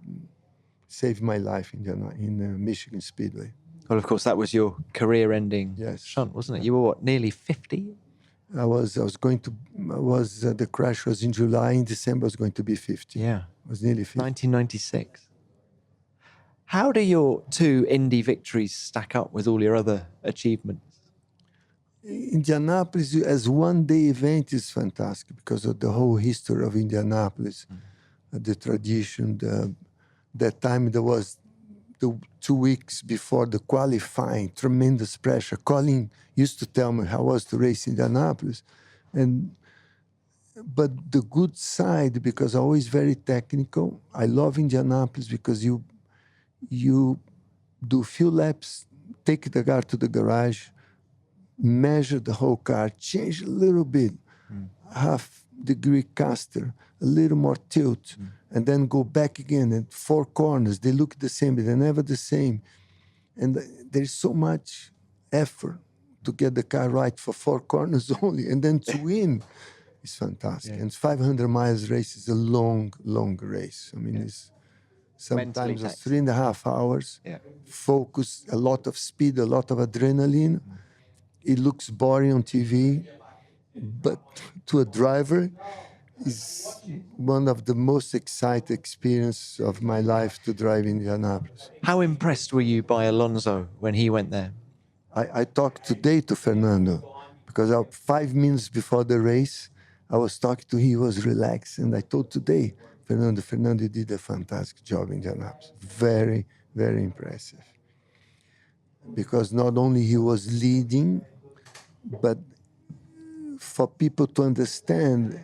saved my life in the Michigan Speedway. Well, of course, that was your career-ending Yes. shunt, wasn't it? You were what, nearly 50? The crash was in July. In December, I was going to be 50. Yeah. I was nearly 50. 1996. How do your two Indy victories stack up with all your other achievements? Indianapolis as one-day event is fantastic because of the whole history of Indianapolis, the tradition. That time there was the 2 weeks before the qualifying, tremendous pressure. Colin used to tell me how it was to race Indianapolis, but the good side, because always very technical. I love Indianapolis because you do few laps, take the car to the garage, measure the whole car, change a little bit, half-degree caster, a little more tilt, and then go back again. And 4 corners, they look the same, but they're never the same. And there's so much effort to get the car right for 4 corners only, and then to win is fantastic. And 500 miles race is a long, long race. I mean, it's sometimes it's 3.5 hours. Focus, a lot of speed, a lot of adrenaline. It looks boring on TV, but to a driver, is one of the most exciting experiences of my life to drive in Indianapolis. How impressed were you by Alonso when he went there? I talked today to Fernando because 5 minutes before the race, I was talking to him, he was relaxed. And I told today, Fernando did a fantastic job in Indianapolis. Very, very impressive. Because not only he was leading, but for people to understand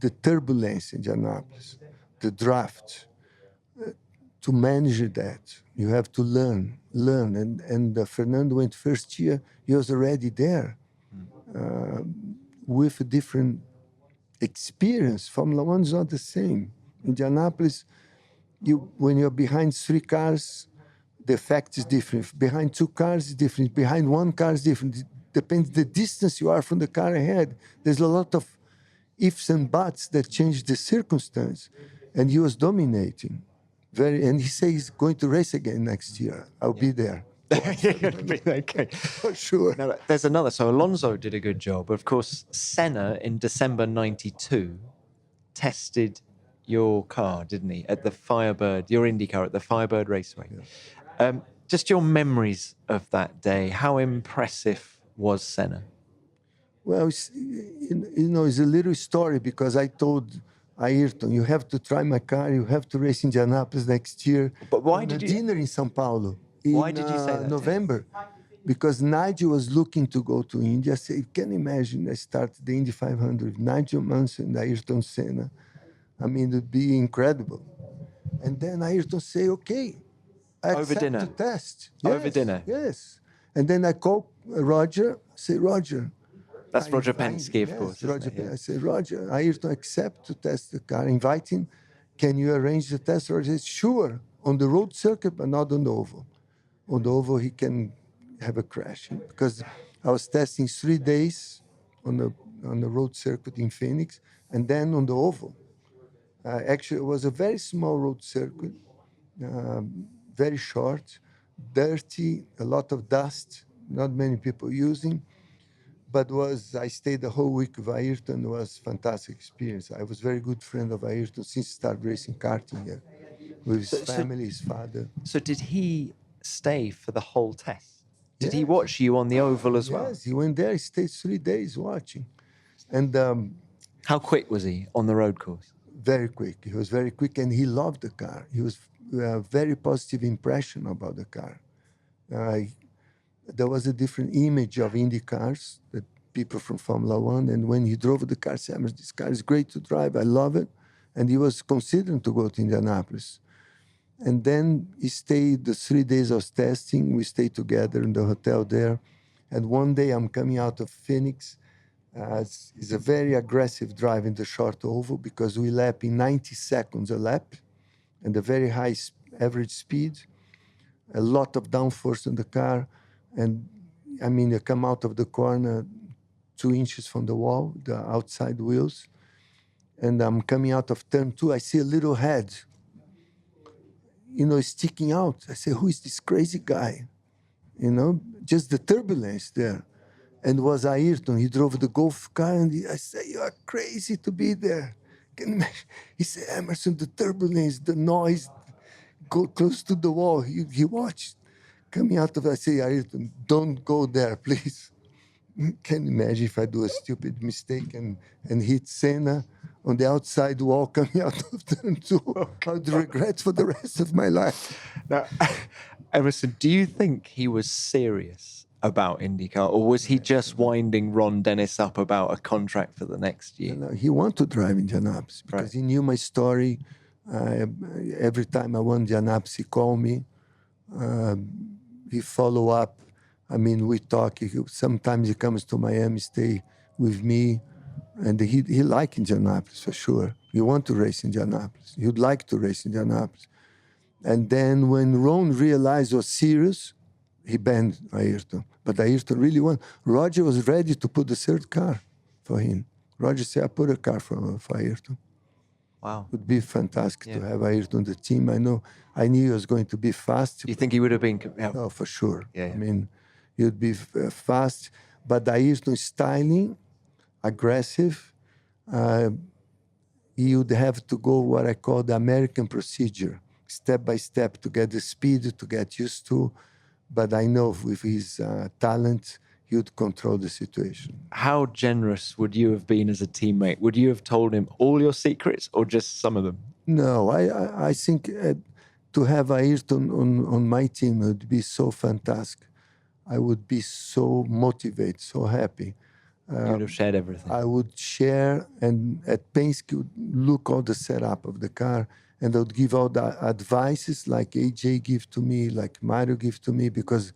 the turbulence in Indianapolis, the draft, to manage that, you have to learn. And Fernando went first year, he was already there with a different experience. Formula One is not the same. Indianapolis, when you're behind 3 cars, the effect is different. Behind 2 cars is different. Behind 1 car is different. It depends the distance you are from the car ahead. There's a lot of ifs and buts that change the circumstance. And he was dominating. And he says he's going to race again next year. I'll be there. Okay. For sure. Now, there's another. So Alonso did a good job. Of course, Senna in December 92 tested your car, didn't he, at the Firebird, your Indy car at the Firebird Raceway. Just your memories of that day. How impressive was Senna? Well, it's a little story because I told Ayrton, you have to try my car, you have to race in Indianapolis next year. But why did you? Dinner in São Paulo. Why did you say that? November. Because Nigel was looking to go to India. So you can imagine I started the Indy 500, Nigel Mansell and Ayrton Senna. I mean, it would be incredible. And then Ayrton say, okay, I Over accept dinner? to test. Over dinner? Yes. And then I call Roger, say, Roger. That's Roger Penske, of course. isn't Roger, it? Yeah. I say, Roger, Ayrton accept to test the car. Invite him. Can you arrange the test? Roger says, sure, on the road circuit, but not on the oval. On the oval, he can have a crash because I was testing 3 days on the road circuit in Phoenix, and then on the oval. Actually, it was a very small road circuit, very short, dirty, a lot of dust, not many people using. But I stayed the whole week with Ayrton. It was a fantastic experience. I was very good friend of Ayrton since he started racing karting here with his family, his father. So did he stay for the whole test? Did he watch you on the oval as well? Yes, he went there. He stayed 3 days watching. And How quick was he on the road course? very quick. He was very quick, and he loved the car. He was a very positive impression about the car. There was a different image of Indy cars that people from Formula One. And when he drove the car, he said, this car is great to drive. I love it. And he was considering to go to Indianapolis. And then he stayed the 3 days of testing. We stayed together in the hotel there. And one day I'm coming out of Phoenix. It's a very aggressive drive in the short oval because we lap in 90 seconds a lap and a very high average speed, a lot of downforce in the car. And I mean, you come out of the corner 2 inches from the wall, the outside wheels. And I'm coming out of turn two. I see a little head, sticking out. I say, who is this crazy guy? Just the turbulence there. And was Ayrton. He drove the golf car, and I said, you are crazy to be there. Can you imagine? He said, Emerson, the turbulence, the noise, go close to the wall. He watched coming out of, I say, Ayrton, don't go there, please. Can you imagine if I do a stupid mistake and hit Senna on the outside wall coming out of turn two? I would regret for the rest of my life. Now, Emerson, do you think he was serious about IndyCar, or was he just winding Ron Dennis up about a contract for the next year? No, he wanted to drive Indianapolis because he knew my story. Every time I won Indianapolis, he called me. He follow up. I mean, we talk. Sometimes he comes to Miami, stay with me, and he like Indianapolis for sure. He want to race Indianapolis. He would like to race Indianapolis. And then when Ron realized was serious, he banned Ayrton. But Ayrton really won. Roger was ready to put the third car for him. Roger said, I put a car for Ayrton. Wow. It would be fantastic to have Ayrton on the team. I knew he was going to be fast. Do you think he would have been? Oh, for sure. Yeah. I mean, he would be fast. But Ayrton styling, aggressive. He would have to go what I call the American procedure, step by step to get the speed, to get used to. But I know with his talent, he would control the situation. How generous would you have been as a teammate? Would you have told him all your secrets or just some of them? No, I think to have Ayrton on my team would be so fantastic. I would be so motivated, so happy. You would have shared everything. I would share, and at Penske, would look all the setup of the car, and I would give all the advices like AJ give to me, like Mario give to me, because,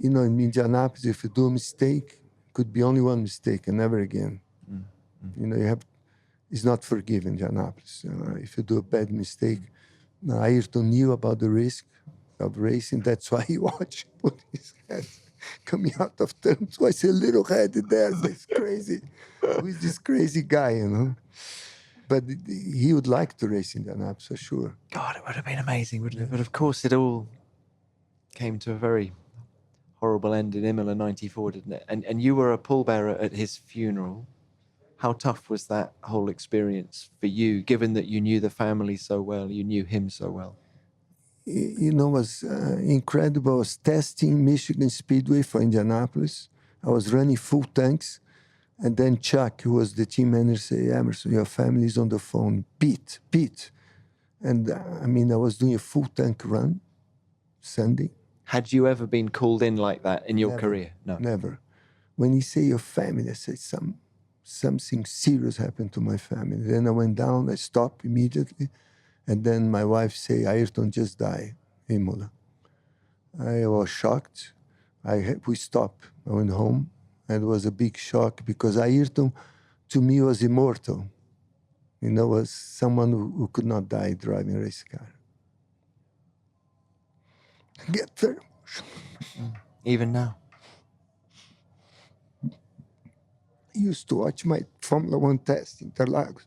in Indianapolis, if you do a mistake, could be only one mistake and never again. It's not forgiven, Indianapolis. If you do a bad mistake, Ayrton knew about the risk of racing. That's why he watched, put his head coming out of turn. So I see a little head there. That's crazy. Who is this crazy guy, But he would like to race in Indianapolis, for sure. God, it would have been amazing, wouldn't it? But of course, it all came to a very horrible end in Imola '94, didn't it? And you were a pallbearer at his funeral. How tough was that whole experience for you, given that you knew the family so well, you knew him so well? It was incredible. I was testing Michigan Speedway for Indianapolis. I was running full tanks. And then Chuck, who was the team manager, said, Emerson, your family is on the phone. Pete. And I was doing a full tank run Sunday. Had you ever been called in like that in your career? No. Never. When he say your family, I said, something serious happened to my family. Then I went down, I stopped immediately. And then my wife say, Ayrton just died in Imola. I was shocked. We stopped. I went home. And it was a big shock because Ayrton, to me, was immortal. Was someone who could not die driving a race car. I get very emotional. Even now? I used to watch my Formula One test in Interlagos.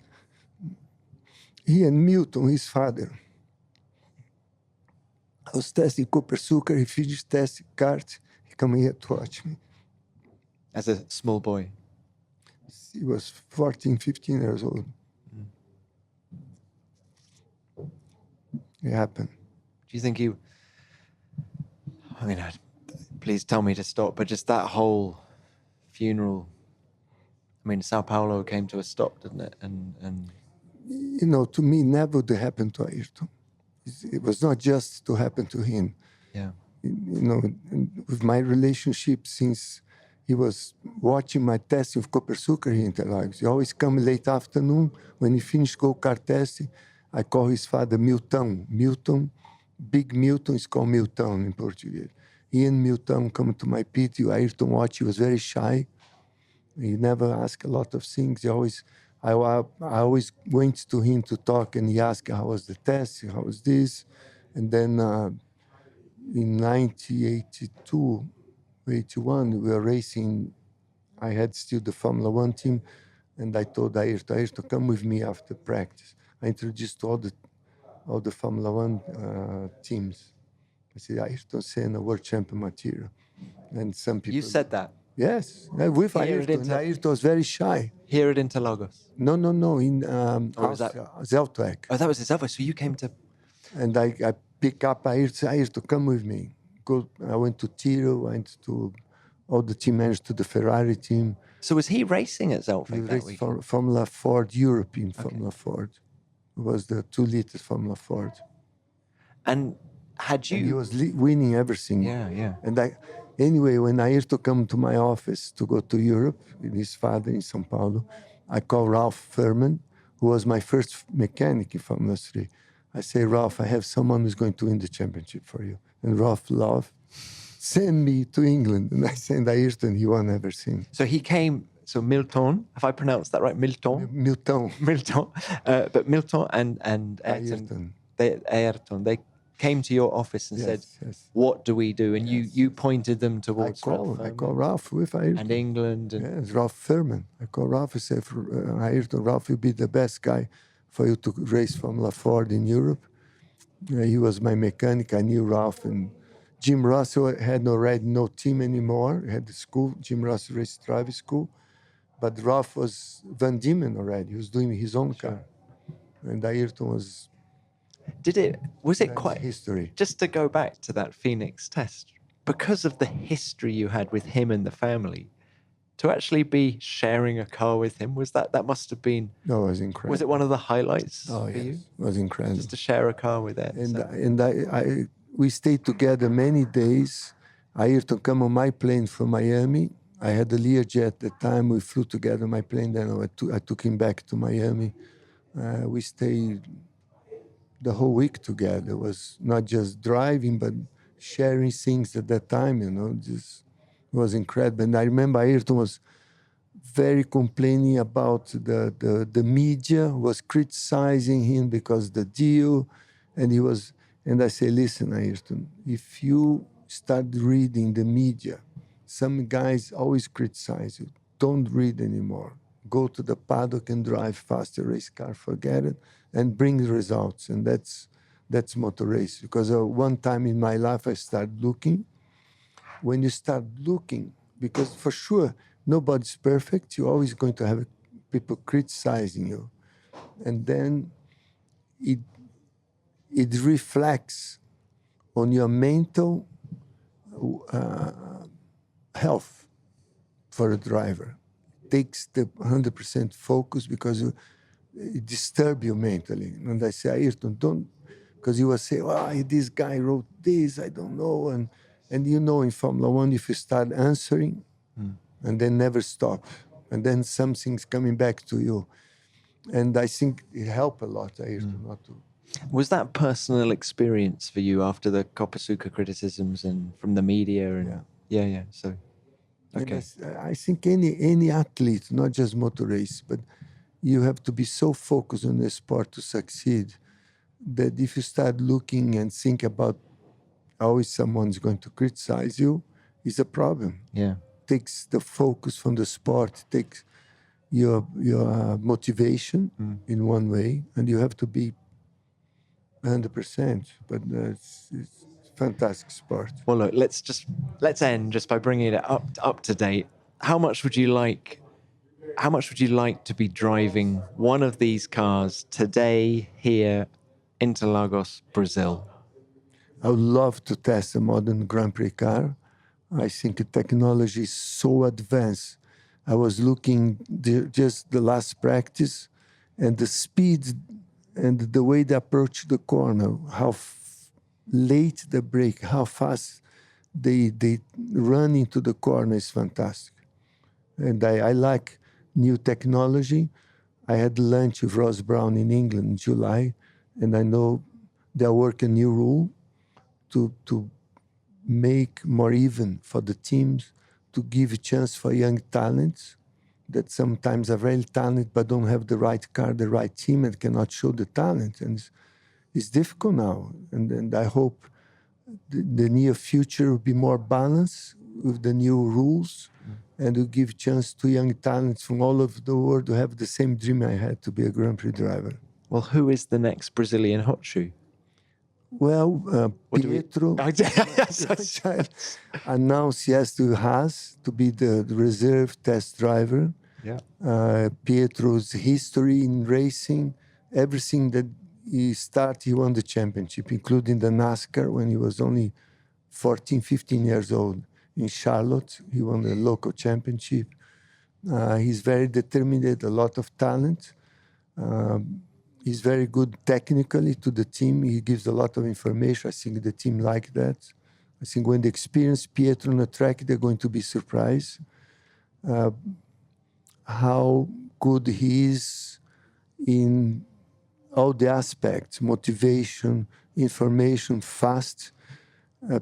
He and Milton, his father. I was testing Cooper Sucker. He finished testing karts. He came here to watch me. As a small boy? He was 14, 15 years old. It happened. Do you think please tell me to stop, but just that whole funeral, Sao Paulo came to a stop, didn't it? And to me, never would happen to Ayrton. It was not just to happen to him. Yeah. With my relationship since he was watching my testing of Cooper Sucker here in Interlagos. He always come late afternoon. When he finished go-kart testing, I call his father Milton. Big Milton is called Milton in Portuguese. He and Milton come to my pit. Ayrton watch. He was very shy. He never asked a lot of things. I always went to him to talk, and he asked, how was the test? How was this? And then in 1982, 81, we were racing I had still the Formula One team, and I told Ayrton, come with me after practice. I introduced all the Formula One teams. I said, Ayrton Senna, world champion material. And some people. You said that Yes, with Here at Ayrton. Inter- Ayrton was very shy. here at Interlagos. No, in Or was that- Zeltweg. Oh, that was his other. So you came to. And I pick up Ayrton, come with me. I went to Tiro, went to all the team managers, to the Ferrari team. So was he racing at He Zeltweg that raced week? Formula Ford, European Formula Ford. It was the 2-liter Formula Ford. And had And he you? was winning everything. Yeah. And anyway, when Ayrton come to my office to go to Europe with his father in São Paulo, I call Ralph Furman, who was my first mechanic in Formula 3. I say, Ralph, I have someone who's going to win the championship for you. And Ralph laughed, send me to England. And I sent Ayrton, he won everything. So he came. So Milton, have I pronounced that right? Milton. Milton. Milton. But Milton and Ayrton. Ayrton. They came to your office and said, Yes. "What do we do?" And you pointed them I towards Ralph call Ralph with Ayrton. and England. And Yes, Ralph Furman. I call Ralph and say, Ayrton, Ralph will be the best guy for you to race Formula Ford in Europe. He was my mechanic. I knew Ralph, and Jim Russell had already no team anymore. He had the school, Jim Russell Race Driving School. But Ralph was Van Diemen already. He was doing his own car. And Ayrton was was it quite history. just to go back to that Phoenix test, because of the history you had with him and the family, to actually be sharing a car with him, that must have been, No, it was incredible. was it one of the highlights Oh, for yes. you? It was incredible. Just to share a car with Ed. And we stayed together many days. Ayrton come on my plane from Miami. I had a Learjet at the time. We flew together on my plane. Then I took him back to Miami. We stayed the whole week together. It was not just driving, but sharing things at that time. Just it was incredible. And I remember Ayrton was very complaining about the media was criticizing him because the deal, and I say, listen, Ayrton, if you start reading the media, some guys always criticize you. Don't read anymore. Go to the paddock and drive faster race car, forget it, and bring the results. And that's motor race. Because one time in my life I started looking. When you start looking, because for sure nobody's perfect, you're always going to have people criticizing you, and then it reflects on your mental health for a driver. It takes the 100% focus because it disturbs you mentally. And I say, Ayrton, don't, because you will say, this guy wrote this, I don't know. And in Formula One, if you start answering and then never stop, and then something's coming back to you. And I think it helped a lot, Ayrton, not to. Was that personal experience for you after the Copasuca criticisms and from the media? And yeah. So, okay. I think any athlete, not just motor race, but you have to be so focused on the sport to succeed that if you start looking and think about always someone's going to criticize you, it's a problem. Yeah. Takes the focus from the sport, takes your motivation in one way, and you have to be 100%. But it's fantastic sport. Well, look, let's end just by bringing it up to date. How much would you like to be driving one of these cars today here in Interlagos, Brazil? I would love to test a modern Grand Prix car. I think the technology is so advanced. I was looking just the last practice, and the speed and the way they approach the corner, how late the brake, how fast they run into the corner is fantastic. And I like new technology. I had lunch with Ross Brown in England in July, and I know they're working a new rule to make more even for the teams, to give a chance for young talents that sometimes are very talented but don't have the right car, the right team, and cannot show the talent. And it's difficult now. And I hope the near future will be more balanced with the new rules, and to give chance to young talents from all over the world to have the same dream I had to be a Grand Prix driver. Well, who is the next Brazilian hot shoe? Well, What do we- Pietro Oh, announced yes to Haas to be the reserve test driver. yeah. Pietro's history in racing, everything that he started, he won the championship, including the NASCAR when he was only 14, 15 years old. In Charlotte, he won the local championship. He's very determined, a lot of talent. He's very good technically to the team. He gives a lot of information. I think the team like that. I think when they experience Pietro on the track, they're going to be surprised how good he is in all the aspects, motivation, information, fast.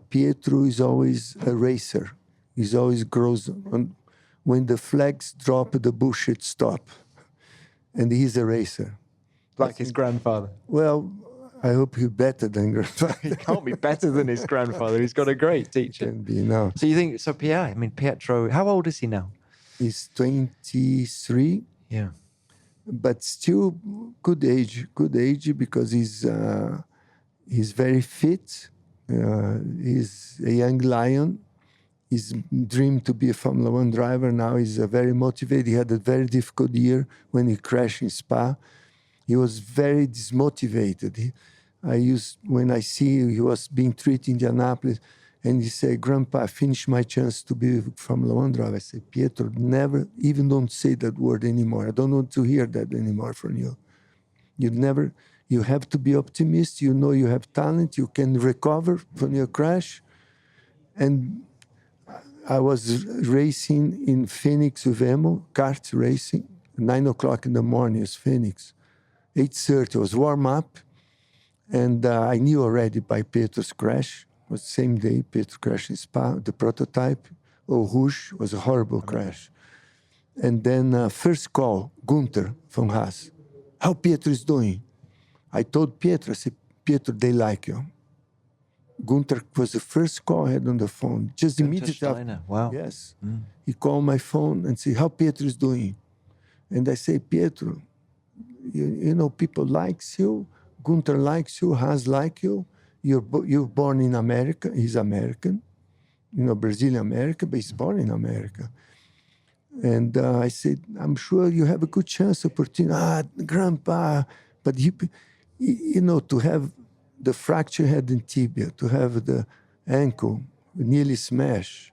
Pietro is always a racer. He's always grows on, when the flags drop, the bullshit stop. And he's a racer. Like his grandfather. Well, I hope he's better than grandfather. He can't be better than his grandfather. He's got a great teacher. Can be now. So you think, so Pietro, how old is he now? He's 23, Yeah. but still good age because he's very fit. He's a young lion. His dream to be a Formula One driver. Now he's very motivated. He had a very difficult year when he crashed in Spa. He was very dismotivated. When I see he was being treated in Indianapolis, and he said, "Grandpa, I finished my chance to be a Formula One driver." I said, "Pietro, never, even don't say that word anymore. I don't want to hear that anymore from you. You have to be optimistic. You know you have talent. You can recover from your crash." And I was racing in Phoenix with Emo, kart racing, 9 o'clock in the morning is Phoenix. 8:30 was warm up, and I knew already by Pietro's crash. It was the same day, Pietro crashed in Spa, the prototype. Eau Rouge was a horrible crash. And then first call, Gunther from Haas. "How Pietro is doing?" I told Pietro, I said, "Pietro, they like you." Gunther was the first call I had on the phone. Just immediately after. Steiner. Wow. Yes. He called my phone and said, "How Pietro is doing?" And I say, "Pietro, you know, people likes you. Gunther likes you. Haas like you. You're born in America." He's American, you know, Brazilian American, but he's born in America. And I said, "I'm sure you have a good chance, opportunity." Grandpa, but you know, to have the fracture head and tibia, to have the ankle nearly smashed,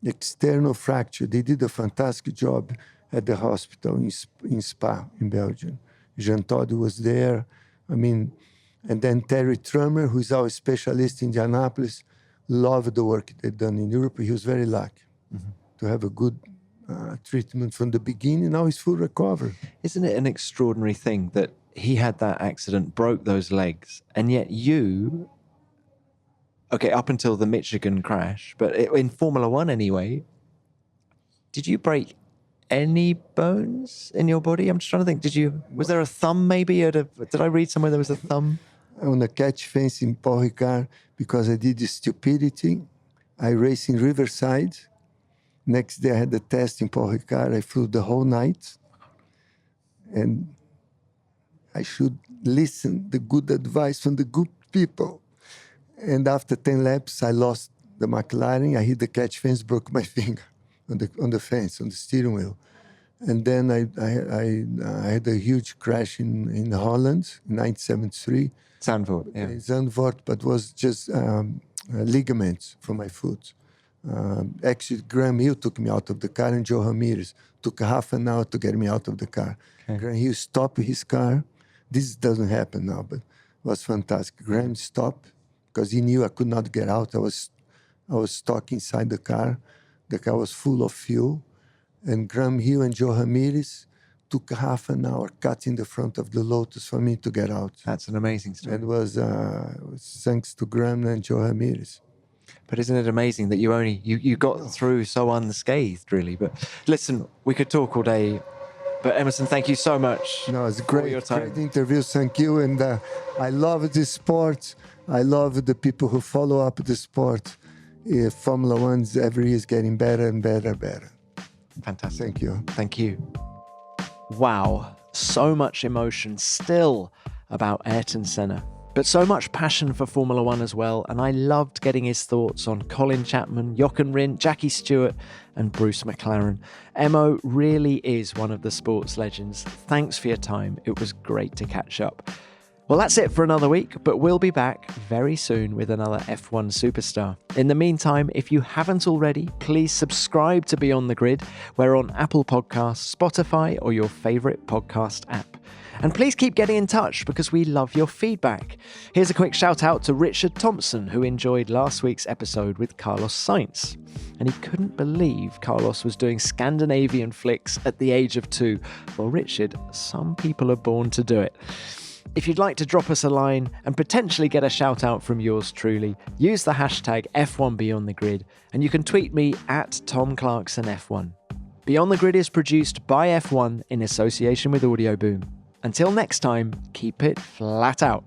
external fracture. They did a fantastic job at the hospital in Spa, in Belgium. Jean Todt was there. I mean, and then Terry Trummer, who is our specialist in Indianapolis, loved the work they'd done in Europe. He was very lucky to have a good treatment from the beginning. Now he's full recovery. Isn't it an extraordinary thing that he had that accident, broke those legs, and yet you, okay, up until the Michigan crash, but in Formula One anyway, did you break any bones in your body? I'm just trying to think. Was there a thumb maybe? Did I read somewhere there was a thumb? On a catch fence in Paul Ricard, because I did this stupidity. I raced in Riverside. Next day I had the test in Paul Ricard. I flew the whole night. And I should listen the good advice from the good people. And after 10 laps, I lost the McLaren. I hit the catch fence, broke my finger on the fence, on the steering wheel. And then I had a huge crash in Holland in 1973. Zandvoort, yeah. Zandvoort, but was just ligaments from my foot. Actually, Graham Hill took me out of the car, and Joe Ramirez took half an hour to get me out of the car. Okay. Graham Hill stopped his car. This doesn't happen now, but it was fantastic. Graham stopped because he knew I could not get out. I was stuck inside the car. The car was full of fuel. And Graham Hill and Joe Ramirez took half an hour cutting the front of the Lotus for me to get out. That's an amazing story. It was thanks to Graham and Joe Ramirez. But isn't it amazing that you got through so unscathed, really? But listen, we could talk all day. But Emerson, thank you so much. No, it's for your time. Great interview. Thank you. And I love this sport. I love the people who follow up the sport. Formula One's every year is getting better and better and better. Fantastic. Thank you. Thank you. Wow, so much emotion still about Ayrton Senna, but so much passion for Formula One as well, and I loved getting his thoughts on Colin Chapman, Jochen Rindt, Jackie Stewart, and Bruce McLaren. Emo really is one of the sports legends. Thanks for your time. It was great to catch up. Well, that's it for another week, but we'll be back very soon with another F1 superstar. In the meantime, if you haven't already, please subscribe to Beyond the Grid. We're on Apple Podcasts, Spotify, or your favourite podcast app. And please keep getting in touch because we love your feedback. Here's a quick shout out to Richard Thompson, who enjoyed last week's episode with Carlos Sainz. And he couldn't believe Carlos was doing Scandinavian flicks at the age of 2. Well, Richard, some people are born to do it. If you'd like to drop us a line and potentially get a shout out from yours truly, use the hashtag F1BeyondTheGrid and you can tweet me at Tom Clarkson F1. Beyond the Grid is produced by F1 in association with Audio Boom. Until next time, keep it flat out.